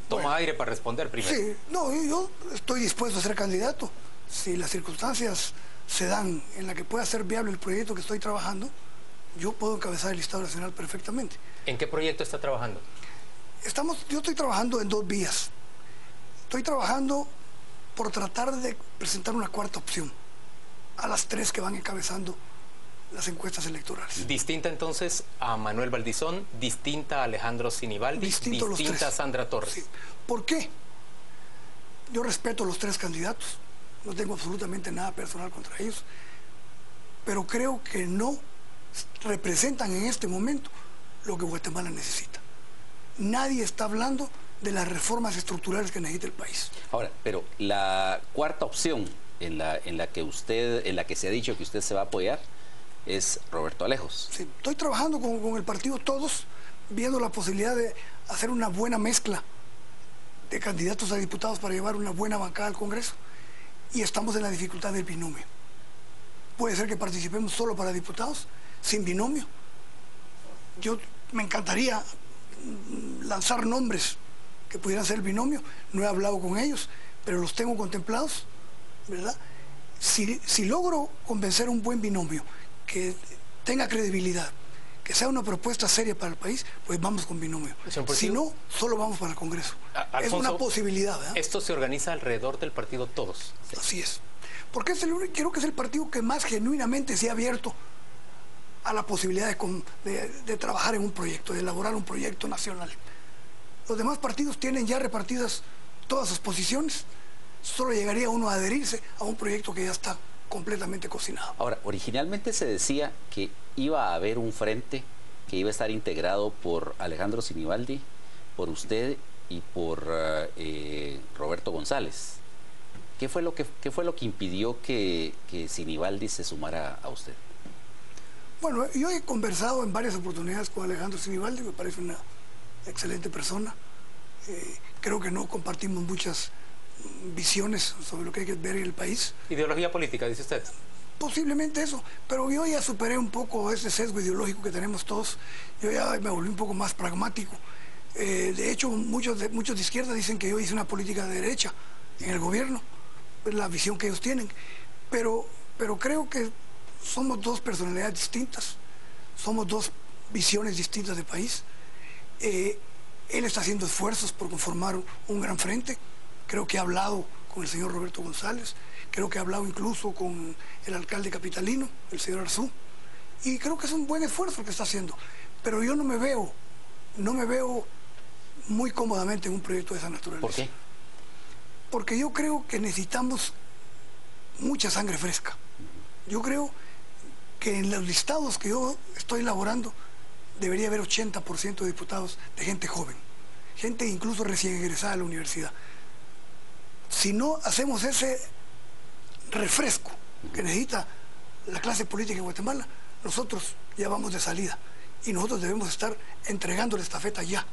Toma aire para responder primero. Sí, no, yo estoy dispuesto a ser candidato. Si las circunstancias se dan en la que pueda ser viable el proyecto que estoy trabajando, yo puedo encabezar el listado nacional perfectamente. ¿En qué proyecto está trabajando? Yo estoy trabajando en 2 vías. Estoy trabajando por tratar de presentar una 4ª opción a las 3 que van encabezando las encuestas electorales. Distinta entonces a Manuel Valdizón, distinta a Alejandro Sinibaldi, distinta a Sandra Torres. Sí. ¿Por qué? Yo respeto a los 3 candidatos, no tengo absolutamente nada personal contra ellos, pero creo que no representan en este momento lo que Guatemala necesita. nadie está hablando de las reformas estructurales que necesita el país. Ahora, pero la cuarta opción en la que se ha dicho que usted se va a apoyar es Roberto Alejos. Sí, estoy trabajando con el partido todos, viendo la posibilidad de hacer una buena mezcla de candidatos a diputados para llevar una buena bancada al Congreso, y estamos en la dificultad del binomio. Puede ser que participemos solo para diputados, sin binomio. Yo me encantaría lanzar nombres que pudieran ser el binomio, no he hablado con ellos, pero los tengo contemplados, ¿verdad? Si logro convencer un buen binomio, que tenga credibilidad, que sea una propuesta seria para el país, pues vamos con binomio. Si no, solo vamos para el Congreso. Alfonso, es una posibilidad, ¿verdad? Esto se organiza alrededor del partido Todos. Así es. Porque creo que es el partido que más genuinamente se ha abierto a la posibilidad de trabajar en un proyecto, de elaborar un proyecto nacional. Los demás partidos tienen ya repartidas todas sus posiciones. Solo llegaría uno a adherirse a un proyecto que ya está completamente cocinado. Ahora, originalmente se decía que iba a haber un frente que iba a estar integrado por Alejandro Sinibaldi, por usted y por Roberto González. ¿Qué fue lo que impidió que Sinibaldi se sumara a usted? Bueno, yo he conversado en varias oportunidades con Alejandro Sinibaldi, me parece una excelente persona. Creo que no compartimos muchas visiones sobre lo que hay que ver en el país. ¿Ideología política, dice usted? Posiblemente eso, pero yo ya superé un poco ese sesgo ideológico que tenemos todos. Yo ya me volví un poco más pragmático. De hecho, muchos de izquierda dicen que yo hice una política de derecha en el gobierno, es la visión que ellos tienen. Pero creo que somos dos personalidades distintas, somos dos visiones distintas del país. Él está haciendo esfuerzos por conformar un gran frente. Creo que ha hablado con el señor Roberto González, creo que ha hablado incluso con el alcalde capitalino, el señor Arzú, y creo que es un buen esfuerzo el que está haciendo. Pero yo no me veo muy cómodamente en un proyecto de esa naturaleza. ¿Por qué? Porque yo creo que necesitamos mucha sangre fresca. Yo creo que en los listados que yo estoy elaborando debería haber 80% de diputados de gente joven, gente incluso recién egresada de la universidad. Si no hacemos ese refresco que necesita la clase política en Guatemala, nosotros ya vamos de salida y nosotros debemos estar entregando la estafeta ya.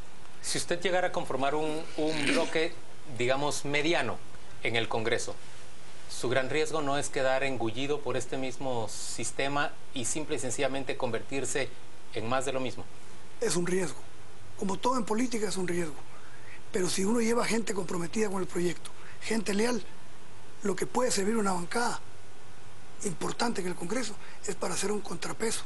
Si usted llegara a conformar un bloque, digamos, mediano en el Congreso, su gran riesgo no es quedar engullido por este mismo sistema y simple y sencillamente convertirse en más de lo mismo. Es un riesgo. Como todo en política es un riesgo. Pero si uno lleva gente comprometida con el proyecto, gente leal, lo que puede servir una bancada importante en el Congreso es para hacer un contrapeso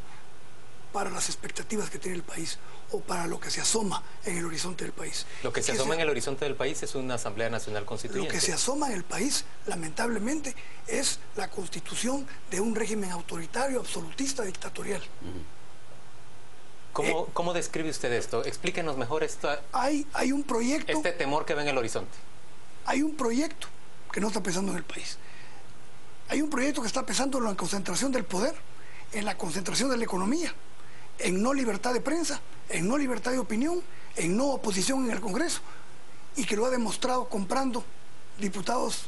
para las expectativas que tiene el país o para lo que se asoma en el horizonte del país. Lo que se asoma en el horizonte del país es una Asamblea Nacional Constituyente. Lo que se asoma en el país, lamentablemente, es la constitución de un régimen autoritario, absolutista, dictatorial. ¿Cómo describe usted esto? Explíquenos mejor hay un proyecto... Este temor que ve en el horizonte. Hay un proyecto que no está pensando en el país. Hay un proyecto que está pensando en la concentración del poder, en la concentración de la economía, en no libertad de prensa, en no libertad de opinión, en no oposición en el Congreso, y que lo ha demostrado comprando diputados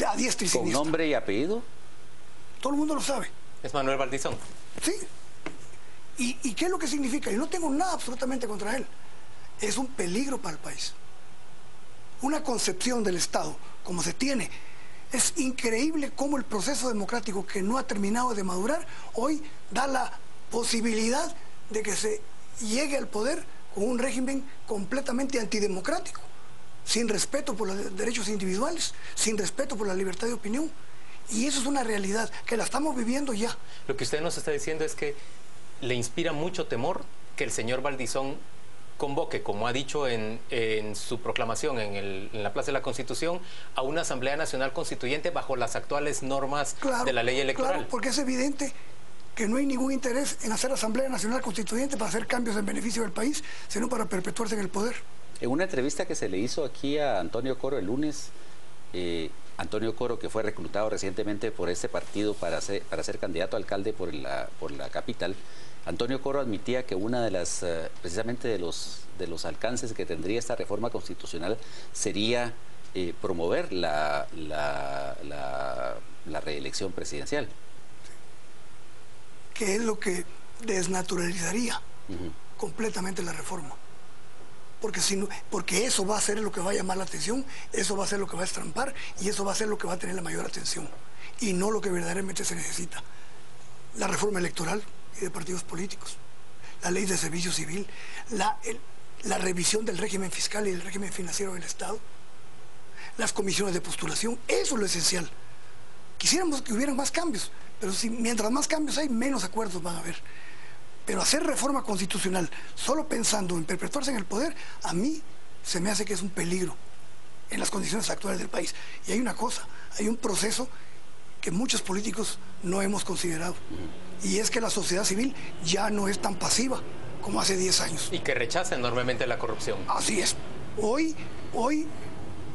a diestra y siniestra. ¿Con nombre y apellido? Todo el mundo lo sabe. Es Manuel Valdizón. Sí. ¿Y qué es lo que significa? Yo no tengo nada absolutamente contra él. Es un peligro para el país. Una concepción del Estado como se tiene. Es increíble cómo el proceso democrático que no ha terminado de madurar hoy da la posibilidad de que se llegue al poder con un régimen completamente antidemocrático, sin respeto por los derechos individuales, sin respeto por la libertad de opinión. Y eso es una realidad que la estamos viviendo ya. Lo que usted nos está diciendo es que le inspira mucho temor que el señor Valdizón convoque, como ha dicho en su proclamación en la Plaza de la Constitución, a una Asamblea Nacional Constituyente bajo las actuales normas de la ley electoral. Claro, porque es evidente que no hay ningún interés en hacer Asamblea Nacional Constituyente para hacer cambios en beneficio del país, sino para perpetuarse en el poder. En una entrevista que se le hizo aquí a Antonio Coro el lunes, Antonio Coro, que fue reclutado recientemente por este partido para ser candidato a alcalde por la capital, Antonio Corro admitía que una de las, precisamente de los alcances que tendría esta reforma constitucional sería promover la reelección presidencial. Que es lo que desnaturalizaría completamente la reforma. Porque eso va a ser lo que va a llamar la atención, eso va a ser lo que va a estrampar y eso va a ser lo que va a tener la mayor atención y no lo que verdaderamente se necesita. La reforma electoral y de partidos políticos, la ley de servicio civil, la revisión del régimen fiscal y del régimen financiero del Estado, las comisiones de postulación, eso es lo esencial. Quisiéramos que hubieran más cambios, pero mientras más cambios hay, menos acuerdos van a haber. Pero hacer reforma constitucional solo pensando en perpetuarse en el poder, a mí se me hace que es un peligro en las condiciones actuales del país. Y hay una cosa, hay un proceso que muchos políticos no hemos considerado. Y es que la sociedad civil ya no es tan pasiva como hace 10 años. Y que rechaza enormemente la corrupción. Así es. Hoy,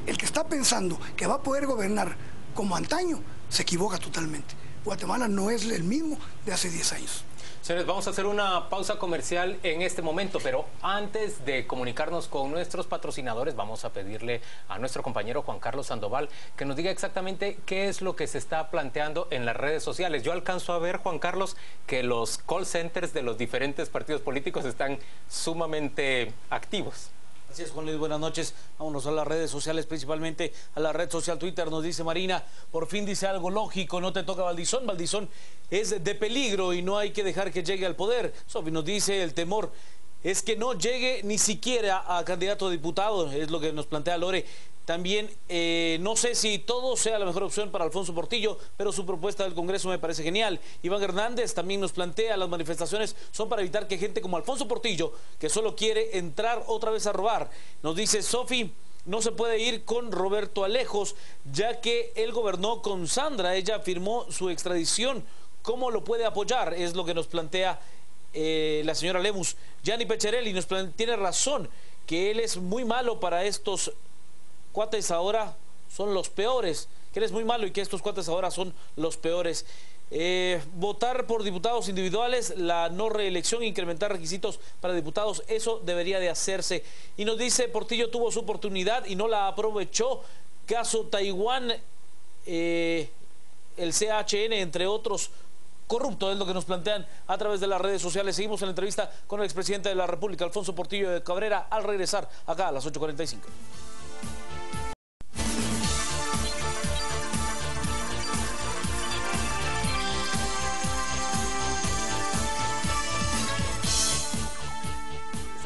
el que está pensando que va a poder gobernar como antaño, se equivoca totalmente. Guatemala no es el mismo de hace 10 años. Señores, vamos a hacer una pausa comercial en este momento, pero antes de comunicarnos con nuestros patrocinadores, vamos a pedirle a nuestro compañero Juan Carlos Sandoval que nos diga exactamente qué es lo que se está planteando en las redes sociales. Yo alcanzo a ver, Juan Carlos, que los call centers de los diferentes partidos políticos están sumamente activos. Así es, Juan Luis, buenas noches. Vámonos a las redes sociales, principalmente a la red social Twitter. Nos dice Marina, por fin dice algo lógico, no te toca Valdizón. Valdizón es de peligro y no hay que dejar que llegue al poder. Sofi nos dice, el temor es que no llegue ni siquiera a candidato a diputado, es lo que nos plantea Lore. También no sé si todo sea la mejor opción para Alfonso Portillo, pero su propuesta del Congreso me parece genial. Iván Hernández también nos plantea, las manifestaciones son para evitar que gente como Alfonso Portillo, que solo quiere entrar otra vez a robar. Nos dice Sofi, no se puede ir con Roberto Alejos, ya que él gobernó con Sandra, ella firmó su extradición. ¿Cómo lo puede apoyar? Es lo que nos plantea la señora Lemus. Gianni Pecherelli tiene razón, que él es muy malo para estos cuates ahora son los peores, que él es muy malo y que estos cuates ahora son los peores. Votar por diputados individuales, la no reelección, incrementar requisitos para diputados, eso debería de hacerse. Y nos dice, Portillo tuvo su oportunidad y no la aprovechó. Caso Taiwán, el CHN, entre otros, corrupto, es lo que nos plantean a través de las redes sociales. Seguimos en la entrevista con el expresidente de la República, Alfonso Portillo de Cabrera, al regresar acá a las 8:45.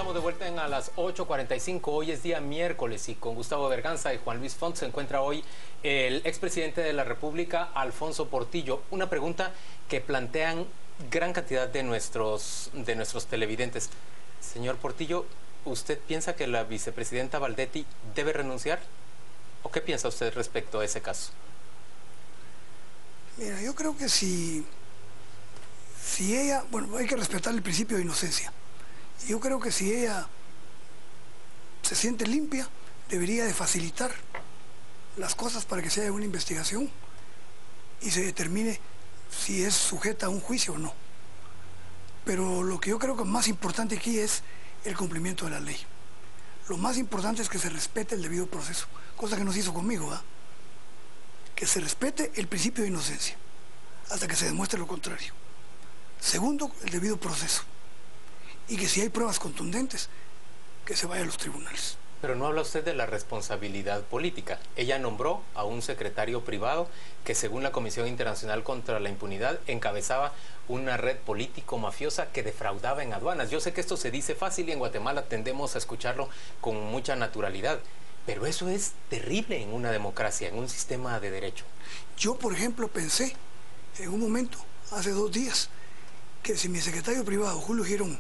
De vuelta a las 8:45, hoy es día miércoles y con Gustavo Berganza y Juan Luis Font se encuentra hoy el expresidente de la República, Alfonso Portillo. Una pregunta que plantean gran cantidad de nuestros televidentes. Señor Portillo, ¿usted piensa que la vicepresidenta Valdetti debe renunciar? ¿O qué piensa usted respecto a ese caso? Mira, yo creo que si ella, bueno, hay que respetar el principio de inocencia. Yo creo que si ella se siente limpia, debería de facilitar las cosas para que se haga una investigación y se determine si es sujeta a un juicio o no. Pero lo que yo creo que es más importante aquí es el cumplimiento de la ley. Lo más importante es que se respete el debido proceso, cosa que no se hizo conmigo, ¿eh? Que se respete el principio de inocencia hasta que se demuestre lo contrario. Segundo, el debido proceso. Y que si hay pruebas contundentes, que se vaya a los tribunales. Pero no habla usted de la responsabilidad política. Ella nombró a un secretario privado que, según la Comisión Internacional contra la Impunidad, encabezaba una red político-mafiosa que defraudaba en aduanas. Yo sé que esto se dice fácil y en Guatemala tendemos a escucharlo con mucha naturalidad, pero eso es terrible en una democracia, en un sistema de derecho. Yo, por ejemplo, pensé en un momento, hace 2 días, que si mi secretario privado, Julio Girón,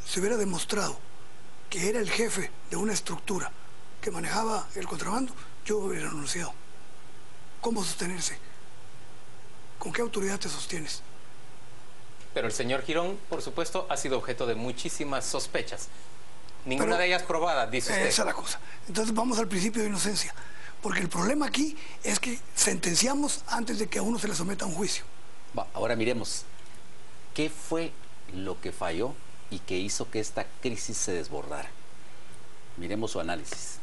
se hubiera demostrado que era el jefe de una estructura que manejaba el contrabando, yo hubiera renunciado. ¿Cómo sostenerse? ¿Con qué autoridad te sostienes? Pero el señor Girón, por supuesto, ha sido objeto de muchísimas sospechas. Ninguna de ellas probada, dice usted. Esa es la cosa. Entonces vamos al principio de inocencia. Porque el problema aquí es que sentenciamos antes de que a uno se le someta a un juicio. Ahora miremos, ¿qué fue lo que falló y que hizo que esta crisis se desbordara? Miremos su análisis.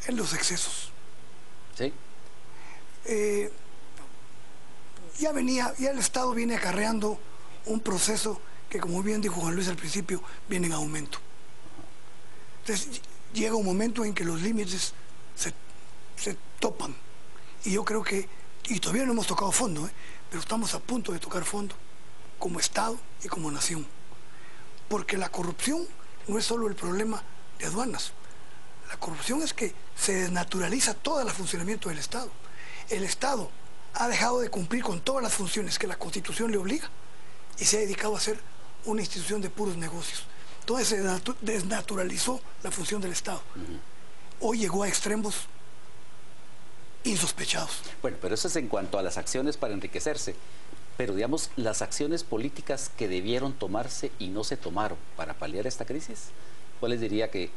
En los excesos. ¿Sí? Ya el Estado viene acarreando un proceso que, como bien dijo Juan Luis al principio, viene en aumento. Entonces llega un momento en que los límites se topan. Y yo creo que, y todavía no hemos tocado fondo, pero estamos a punto de tocar fondo, como Estado y como nación. Porque la corrupción no es solo el problema de aduanas. La corrupción es que se desnaturaliza todo el funcionamiento del Estado. El Estado ha dejado de cumplir con todas las funciones que la Constitución le obliga y se ha dedicado a ser una institución de puros negocios. Entonces se desnaturalizó la función del Estado. Hoy llegó a extremos insospechados. Bueno, pero eso es en cuanto a las acciones para enriquecerse. Pero digamos, las acciones políticas que debieron tomarse y no se tomaron para paliar esta crisis, ¿cuáles diría que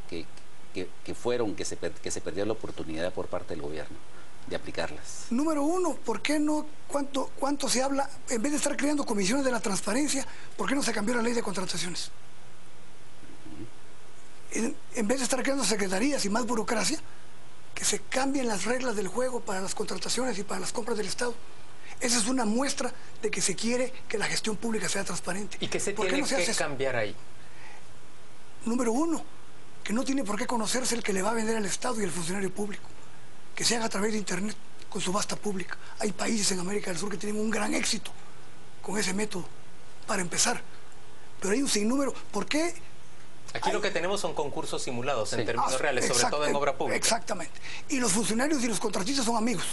se perdió la oportunidad por parte del gobierno de aplicarlas? Número uno, ¿por qué no? ¿Cuánto se habla? En vez de estar creando comisiones de la transparencia, ¿por qué no se cambió la ley de contrataciones? En vez de estar creando secretarías y más burocracia, que se cambien las reglas del juego para las contrataciones y para las compras del Estado. Esa es una muestra de que se quiere que la gestión pública sea transparente. ¿Y qué se tiene que cambiar ahí? Número uno, que no tiene por qué conocerse el que le va a vender al Estado y al funcionario público. Que se haga a través de Internet, con subasta pública. Hay países en América del Sur que tienen un gran éxito con ese método, para empezar. Pero hay un sinnúmero. ¿Por qué? Aquí lo que tenemos son concursos simulados en términos reales, sobre todo en obra pública. Exactamente. Y los funcionarios y los contratistas son amigos.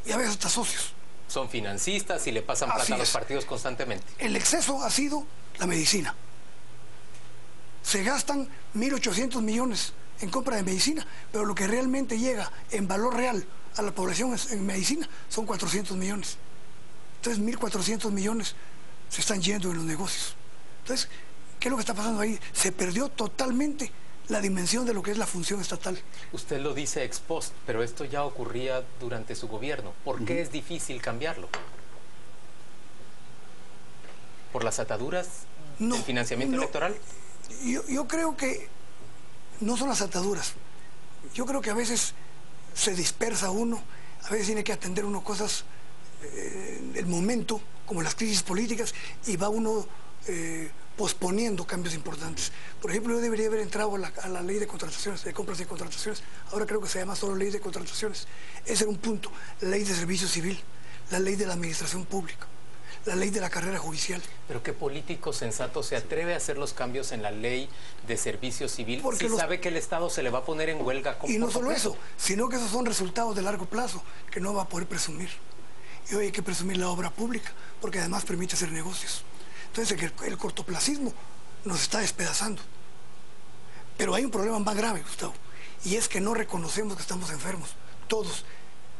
Y a veces hasta socios. Son financistas y le pasan plata a los partidos constantemente. El exceso ha sido la medicina. Se gastan 1.800 millones en compra de medicina, pero lo que realmente llega en valor real a la población en medicina son 400 millones. Entonces 1.400 millones se están yendo en los negocios. Entonces, ¿qué es lo que está pasando ahí? Se perdió totalmente la dimensión de lo que es la función estatal. Usted lo dice ex post, pero esto ya ocurría durante su gobierno. ¿Por qué es difícil cambiarlo? ¿Por las ataduras del financiamiento electoral? Yo creo que no son las ataduras. Yo creo que a veces se dispersa uno, a veces tiene que atender uno cosas del momento, como las crisis políticas, y va uno posponiendo cambios importantes. Por ejemplo, yo debería haber entrado a la ley de contrataciones, de compras y contrataciones. Ahora creo que se llama solo ley de contrataciones. Ese era un punto. La ley de servicio civil, la ley de la administración pública, la ley de la carrera judicial. ¿Pero qué político sensato se atreve a hacer los cambios en la ley de servicio civil si sabe que el Estado se le va a poner en huelga? Y no solo eso, sino que esos son resultados de largo plazo que no va a poder presumir. Y hoy hay que presumir la obra pública, porque además permite hacer negocios. Entonces el cortoplacismo nos está despedazando. Pero hay un problema más grave, Gustavo, y es que no reconocemos que estamos enfermos, todos.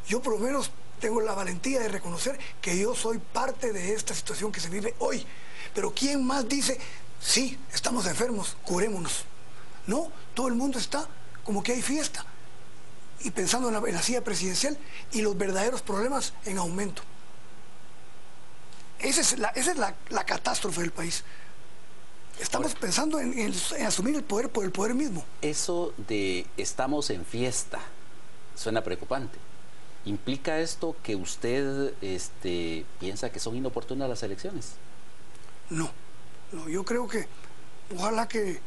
Yo por lo menos tengo la valentía de reconocer que yo soy parte de esta situación que se vive hoy. Pero ¿quién más dice, sí, estamos enfermos, curémonos? No, todo el mundo está como que hay fiesta y pensando en la silla presidencial y los verdaderos problemas en aumento. Esa es la catástrofe del país. Estamos pensando en asumir el poder por el poder mismo. Eso de estamos en fiesta suena preocupante. ¿Implica esto que usted piensa que son inoportunas las elecciones? No, yo creo que ojalá que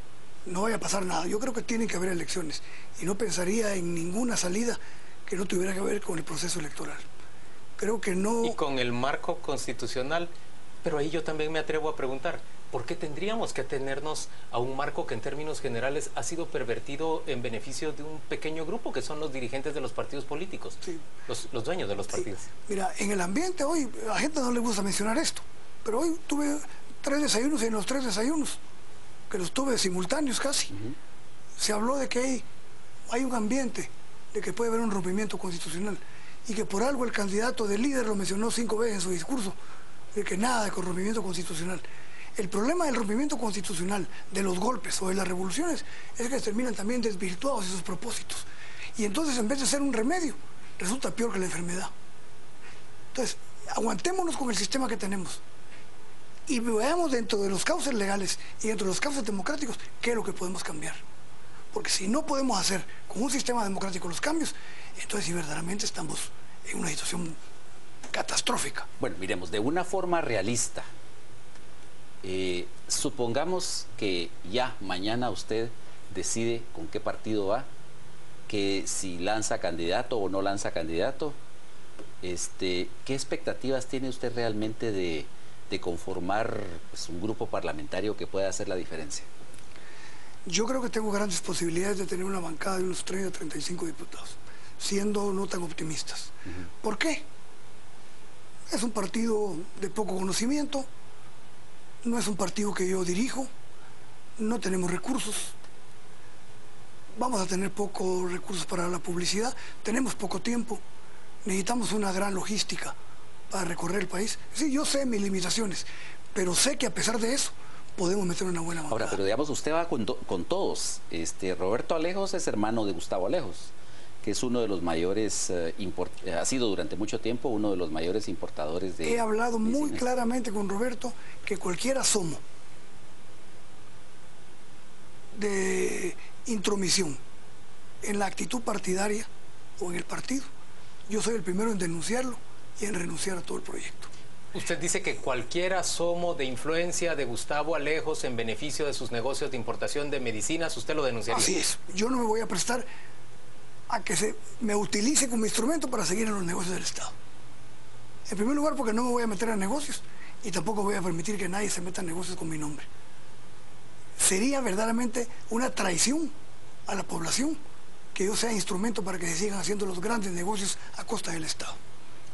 no vaya a pasar nada. Yo creo que tienen que haber elecciones y no pensaría en ninguna salida que no tuviera que ver con el proceso electoral. Creo que no... Y con el marco constitucional, pero ahí yo también me atrevo a preguntar, ¿por qué tendríamos que atenernos a un marco que en términos generales ha sido pervertido en beneficio de un pequeño grupo que son los dirigentes de los partidos políticos, sí, los dueños de los partidos? Sí. Mira, en el ambiente hoy, a la gente no le gusta mencionar esto, pero hoy tuve 3 desayunos y en los 3 desayunos, que los tuve simultáneos casi, se habló de que hay un ambiente de que puede haber un rompimiento constitucional y que por algo el candidato de líder lo mencionó 5 veces en su discurso, de que nada de rompimiento constitucional. El problema del rompimiento constitucional, de los golpes o de las revoluciones, es que terminan también desvirtuados esos propósitos. Y entonces, en vez de ser un remedio, resulta peor que la enfermedad. Entonces, aguantémonos con el sistema que tenemos. y veamos dentro de los cauces legales y dentro de los cauces democráticos qué es lo que podemos cambiar. Porque si no podemos hacer con un sistema democrático los cambios, entonces sí verdaderamente estamos en una situación catastrófica. Bueno, miremos, de una forma realista, supongamos que ya mañana usted decide con qué partido va, que si lanza candidato o no lanza candidato, ¿qué expectativas tiene usted realmente de conformar pues, un grupo parlamentario que pueda hacer la diferencia? Yo creo que tengo grandes posibilidades de tener una bancada de unos 30 a 35 diputados, siendo no tan optimistas. ¿Por qué? Es un partido de poco conocimiento, no es un partido que yo dirijo, no tenemos recursos, vamos a tener pocos recursos para la publicidad, tenemos poco tiempo, necesitamos una gran logística para recorrer el país. Sí, yo sé mis limitaciones, pero sé que a pesar de eso podemos meter una buena bancada. Ahora, pero digamos, usted va con todos. Roberto Alejos es hermano de Gustavo Alejos, que es uno de los mayores, ha sido durante mucho tiempo uno de los mayores importadores de... He hablado muy claramente con Roberto que cualquier asomo de intromisión en la actitud partidaria o en el partido, yo soy el primero en denunciarlo y en renunciar a todo el proyecto. Usted dice que cualquier asomo de influencia de Gustavo Alejos en beneficio de sus negocios de importación de medicinas, usted lo denunciaría. Así es, yo no me voy a prestar a que me utilice como instrumento para seguir en los negocios del Estado. En primer lugar, porque no me voy a meter a negocios y tampoco voy a permitir que nadie se meta en negocios con mi nombre. Sería verdaderamente una traición a la población que yo sea instrumento para que se sigan haciendo los grandes negocios a costa del Estado.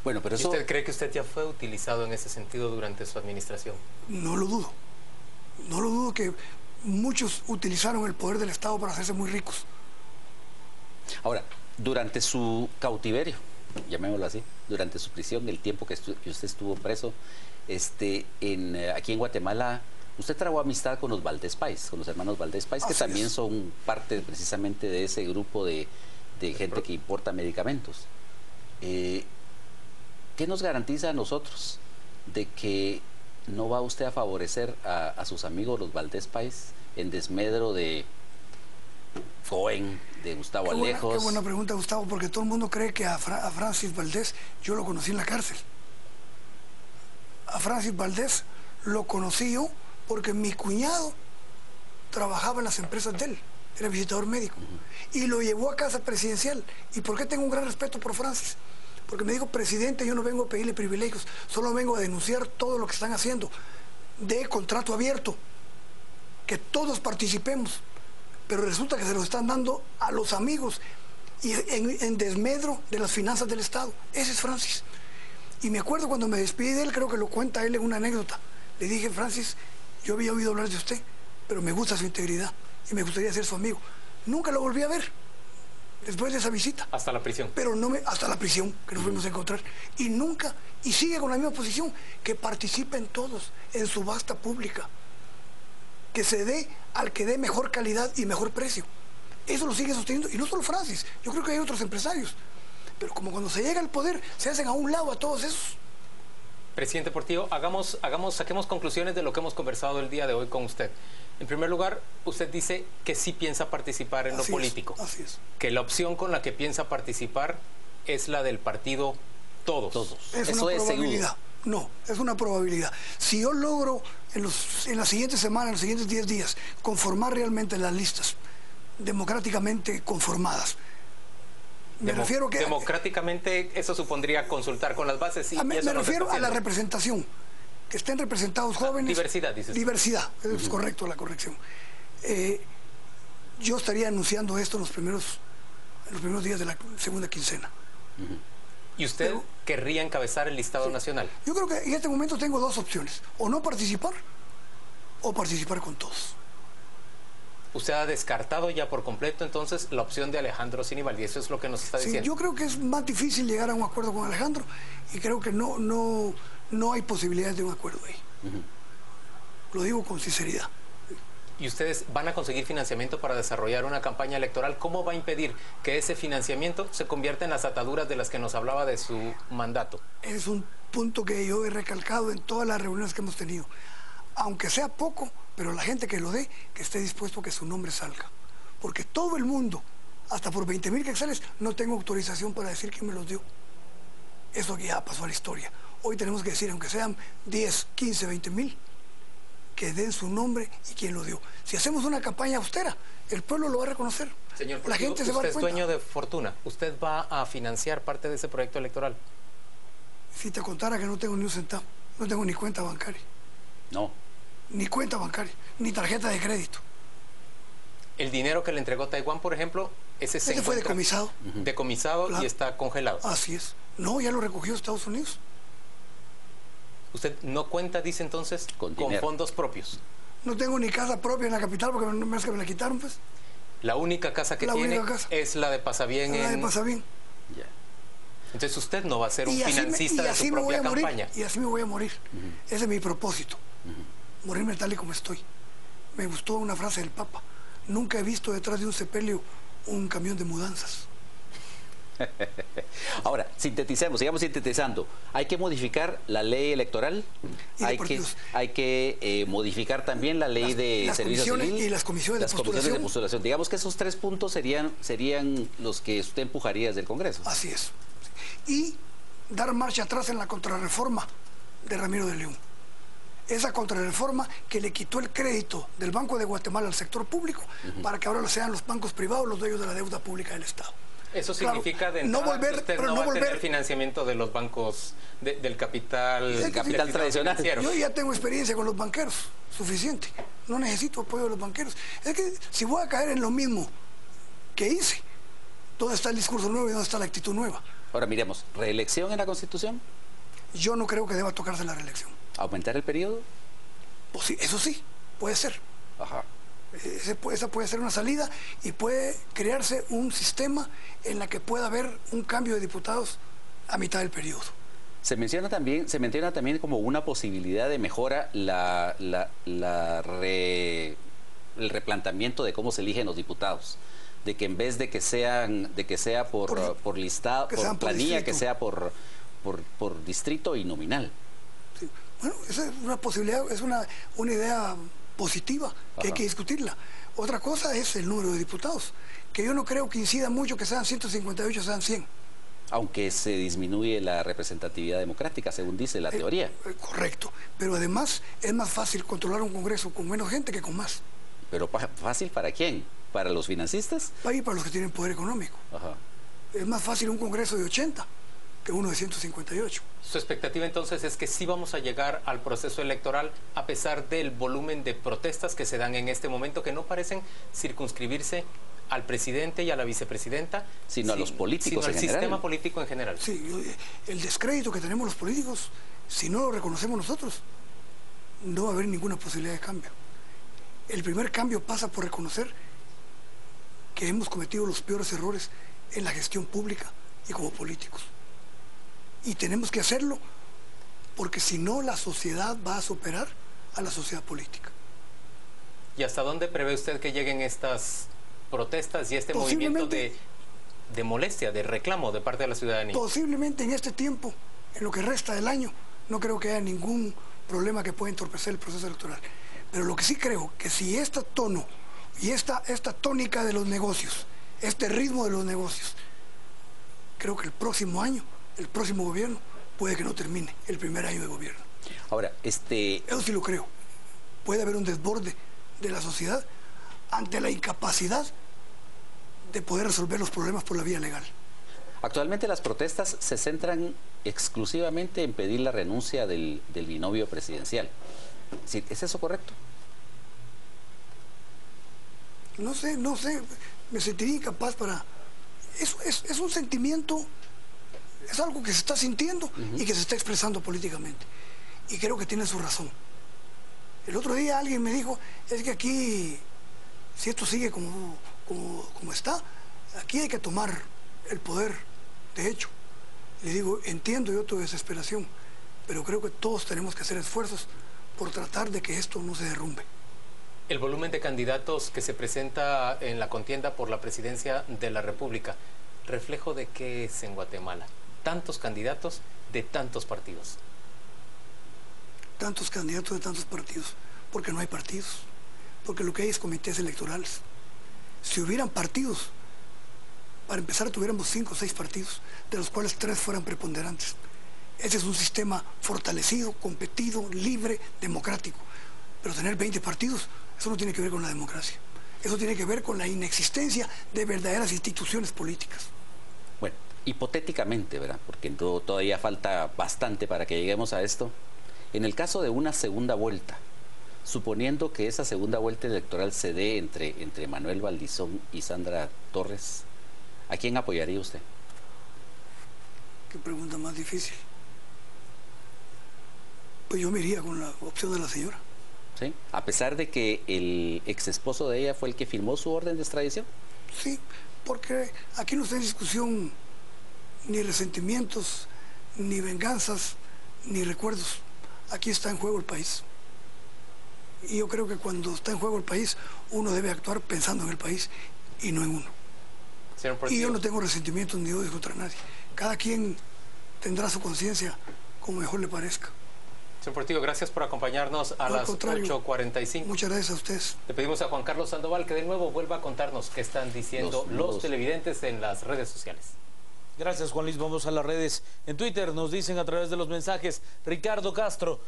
Bueno, pero eso... ¿Usted cree que usted ya fue utilizado en ese sentido durante su administración? No lo dudo. No lo dudo que muchos utilizaron el poder del Estado para hacerse muy ricos. Ahora, durante su cautiverio, llamémoslo así, durante su prisión, el tiempo que usted estuvo preso, aquí en Guatemala, usted trabó amistad con los Valdés Pais, con los hermanos Valdés Pais, que también son parte precisamente de ese grupo de gente que importa medicamentos. ¿Qué nos garantiza a nosotros de que no va usted a favorecer a sus amigos los Valdés Pais en desmedro de Cohen, de Gustavo Alejos? Qué buena pregunta, Gustavo, porque todo el mundo cree que a Francis Valdés yo lo conocí en la cárcel. A Francis Valdés lo conocí yo porque mi cuñado trabajaba en las empresas de él, era visitador médico, y lo llevó a casa presidencial. ¿Y por qué tengo un gran respeto por Francis? Porque me dijo, presidente, yo no vengo a pedirle privilegios, solo vengo a denunciar todo lo que están haciendo de contrato abierto, que todos participemos, pero resulta que se lo están dando a los amigos y en desmedro de las finanzas del Estado. Ese es Francis. Y me acuerdo cuando me despedí de él, creo que lo cuenta él en una anécdota. Le dije, Francis, yo había oído hablar de usted, pero me gusta su integridad y me gustaría ser su amigo. Nunca lo volví a ver después de esa visita. Hasta la prisión. Pero hasta la prisión, que nos fuimos a encontrar. Y nunca, y sigue con la misma posición, que participen todos en subasta pública, que se dé al que dé mejor calidad y mejor precio. Eso lo sigue sosteniendo, y no solo Francis, yo creo que hay otros empresarios. Pero como cuando se llega al poder, se hacen a un lado a todos esos. Presidente Portillo, saquemos conclusiones de lo que hemos conversado el día de hoy con usted. En primer lugar, usted dice que sí piensa participar en lo político. Así es. Que la opción con la que piensa participar es la del partido Todos. Es una probabilidad. No, es una probabilidad. Si yo logro en las siguientes semanas, en los siguientes 10 días, conformar realmente las listas democráticamente conformadas, me refiero que... Democráticamente eso supondría consultar con las bases. Y me refiero a la representación, que estén representados jóvenes. Diversidad, dices. Diversidad, es correcto la corrección. Yo estaría anunciando esto en los primeros días de la segunda quincena. ¿Y usted querría encabezar el listado nacional? Yo creo que en este momento tengo dos opciones, o no participar, o participar con todos. ¿Usted ha descartado ya por completo entonces la opción de Alejandro Sinibaldi? Eso es lo que nos está diciendo. Sí, yo creo que es más difícil llegar a un acuerdo con Alejandro y creo que no hay posibilidades de un acuerdo ahí. Lo digo con sinceridad. ¿Y ustedes van a conseguir financiamiento para desarrollar una campaña electoral? ¿Cómo va a impedir que ese financiamiento se convierta en las ataduras de las que nos hablaba de su mandato? Es un punto que yo he recalcado en todas las reuniones que hemos tenido. aunque sea poco, pero la gente que lo dé, que esté dispuesto a que su nombre salga. Porque todo el mundo, hasta por 20,000 quetzales, no tengo autorización para decir quién me los dio. Eso ya pasó a la historia. Hoy tenemos que decir, aunque sean 10, 15, 20,000, que den su nombre y quién lo dio. Si hacemos una campaña austera, el pueblo lo va a reconocer. Señor, la gente se va a dar cuenta. Usted es dueño de fortuna. ¿Usted va a financiar parte de ese proyecto electoral? Si te contara que no tengo ni un centavo, no tengo ni cuenta bancaria. No. Ni cuenta bancaria, ni tarjeta de crédito. El dinero que le entregó Taiwán, por ejemplo, ese fue decomisado. Decomisado, claro. Y está congelado. Así es. No, ya lo recogió Estados Unidos. ¿Usted no cuenta, dice entonces, con fondos propios? No tengo ni casa propia en la capital porque no es que me la quitaron, pues. La única casa que tiene es la de Pasabien. La de Pasabien. Yeah. Entonces usted no va a ser un financista de su propia campaña. Y así me voy a morir. Ese es mi propósito. Morirme tal y como estoy. Me gustó una frase del Papa. Nunca he visto detrás de un sepelio un camión de mudanzas. Ahora, sinteticemos, sigamos sintetizando. Hay que modificar la ley electoral, hay que modificar también la ley de servicio civil y las comisiones de postulación. Digamos que esos 3 puntos serían los que usted empujaría desde el Congreso. Así es. Y dar marcha atrás en la contrarreforma de Ramiro de León. Esa contrarreforma que le quitó el crédito del Banco de Guatemala al sector público para que ahora sean los bancos privados los dueños de la deuda pública del Estado. Eso significa de entrada que usted no va a tener financiamiento de los bancos del capital tradicional. Yo ya tengo experiencia con los banqueros, suficiente. No necesito apoyo de los banqueros. Es que si voy a caer en lo mismo que hice, ¿dónde está el discurso nuevo y dónde está la actitud nueva? Ahora miremos, ¿reelección en la Constitución? Yo no creo que deba tocarse la reelección. ¿Aumentar el periodo? Pues sí, eso sí, puede ser. Ajá. Esa puede ser una salida y puede crearse un sistema en la que pueda haber un cambio de diputados a mitad del periodo. Se menciona también como una posibilidad de mejora el replanteamiento de cómo se eligen los diputados, de que en vez de que sea por listado, por planilla, que sea por distrito y nominal. Sí. Bueno, esa es una posibilidad, es una idea positiva que hay que discutirla. Otra cosa es el número de diputados, que yo no creo que incida mucho que sean 158, sean 100. Aunque se disminuye la representatividad democrática, según dice la teoría. Correcto, pero además es más fácil controlar un Congreso con menos gente que con más. ¿Pero fácil para quién? ¿Para los financistas? Para los que tienen poder económico. Ajá. Es más fácil un Congreso de 80 que uno de 158. Su expectativa entonces es que sí vamos a llegar al proceso electoral a pesar del volumen de protestas que se dan en este momento, que no parecen circunscribirse al presidente y a la vicepresidenta, sino a los políticos en general. Sino al sistema político en general. Sí, el descrédito que tenemos los políticos, si no lo reconocemos nosotros, no va a haber ninguna posibilidad de cambio. El primer cambio pasa por reconocer que hemos cometido los peores errores en la gestión pública y como políticos. Y tenemos que hacerlo porque si no la sociedad va a superar a la sociedad política. ¿Y hasta dónde prevé usted que lleguen estas protestas y este movimiento de molestia, de reclamo de parte de la ciudadanía? Posiblemente en este tiempo, en lo que resta del año, no creo que haya ningún problema que pueda entorpecer el proceso electoral. Pero lo que sí creo, que si este tono y esta tónica de los negocios, este ritmo de los negocios, creo que el próximo año, el próximo gobierno, puede que no termine el primer año de gobierno. Ahora, eso sí lo creo. Puede haber un desborde de la sociedad ante la incapacidad de poder resolver los problemas por la vía legal. Actualmente las protestas se centran exclusivamente en pedir la renuncia del binomio presidencial. ¿Es eso correcto? No sé, me sentiría incapaz para... Es un sentimiento, es algo que se está sintiendo y que se está expresando políticamente. Y creo que tiene su razón. El otro día alguien me dijo, es que aquí, si esto sigue como está, aquí hay que tomar el poder, de hecho. Le digo, entiendo yo tu desesperación, pero creo que todos tenemos que hacer esfuerzos por tratar de que esto no se derrumbe. El volumen de candidatos que se presenta en la contienda por la presidencia de la República, ¿reflejo de qué es en Guatemala? Tantos candidatos de tantos partidos. Tantos candidatos de tantos partidos. Porque no hay partidos, porque lo que hay es comités electorales. Si hubieran partidos, para empezar tuviéramos 5 o 6 partidos, de los cuales 3 fueran preponderantes. Ese es un sistema fortalecido, competido, libre, democrático. Pero tener 20 partidos, eso no tiene que ver con la democracia. Eso tiene que ver con la inexistencia de verdaderas instituciones políticas. Bueno, hipotéticamente, ¿verdad? Porque todavía falta bastante para que lleguemos a esto. En el caso de una segunda vuelta, suponiendo que esa segunda vuelta electoral se dé entre Manuel Valdizón y Sandra Torres, ¿a quién apoyaría usted? Qué pregunta más difícil. Pues yo me iría con la opción de la señora. ¿Sí? A pesar de que el ex esposo de ella fue el que firmó su orden de extradición. Sí, porque aquí no está en discusión ni resentimientos, ni venganzas, ni recuerdos. Aquí está en juego el país. Y yo creo que cuando está en juego el país, uno debe actuar pensando en el país y no en uno. Y yo no tengo resentimientos ni odios contra nadie. Cada quien tendrá su conciencia como mejor le parezca. Señor Portillo, gracias por acompañarnos a las 8:45. Muchas gracias a ustedes. Le pedimos a Juan Carlos Sandoval que de nuevo vuelva a contarnos qué están diciendo los televidentes en las redes sociales. Gracias, Juan Luis. Vamos a las redes. En Twitter nos dicen a través de los mensajes, Ricardo Castro,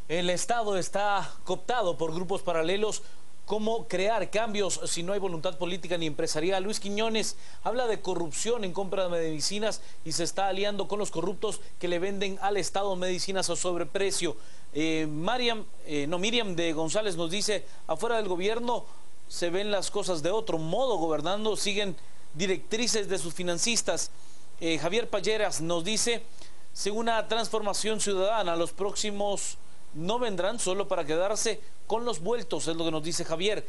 el Estado está cooptado por grupos paralelos. ¿Cómo crear cambios si no hay voluntad política ni empresarial? Luis Quiñones habla de corrupción en compra de medicinas y se está aliando con los corruptos que le venden al Estado medicinas a sobreprecio. Miriam de González nos dice, afuera del gobierno se ven las cosas de otro modo, gobernando siguen directrices de sus financistas. Javier Palleras nos dice, según una transformación ciudadana, los próximos no vendrán solo para quedarse con los vueltos, es lo que nos dice Javier.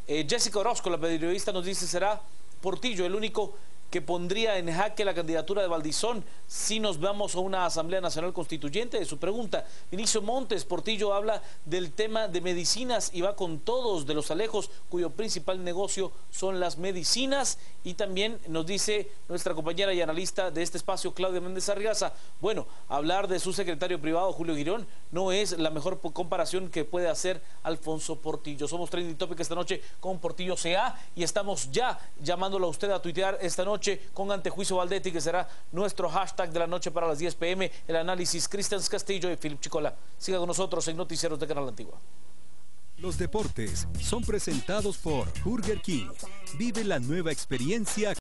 Jessica Orozco, la periodista, nos dice, será Portillo el único que pondría en jaque la candidatura de Valdizón si nos vamos a una Asamblea Nacional Constituyente. De su pregunta, Vinicio Montes, Portillo habla del tema de medicinas y va con todos de los Alejos, cuyo principal negocio son las medicinas. Y también nos dice nuestra compañera y analista de este espacio, Claudia Méndez Arriaza, bueno, hablar de su secretario privado, Julio Girón, no es la mejor comparación que puede hacer Alfonso Portillo. Somos Trending Topic esta noche con Portillo CA y estamos ya llamándolo a usted a tuitear esta noche con Antejuicio Valdetti, que será nuestro hashtag de la noche para las 10 p.m. El análisis, Cristian Castillo y Philip Chicola. Siga con nosotros en Noticieros de Canal Antigua. Los deportes son presentados por Burger King. Vive la nueva experiencia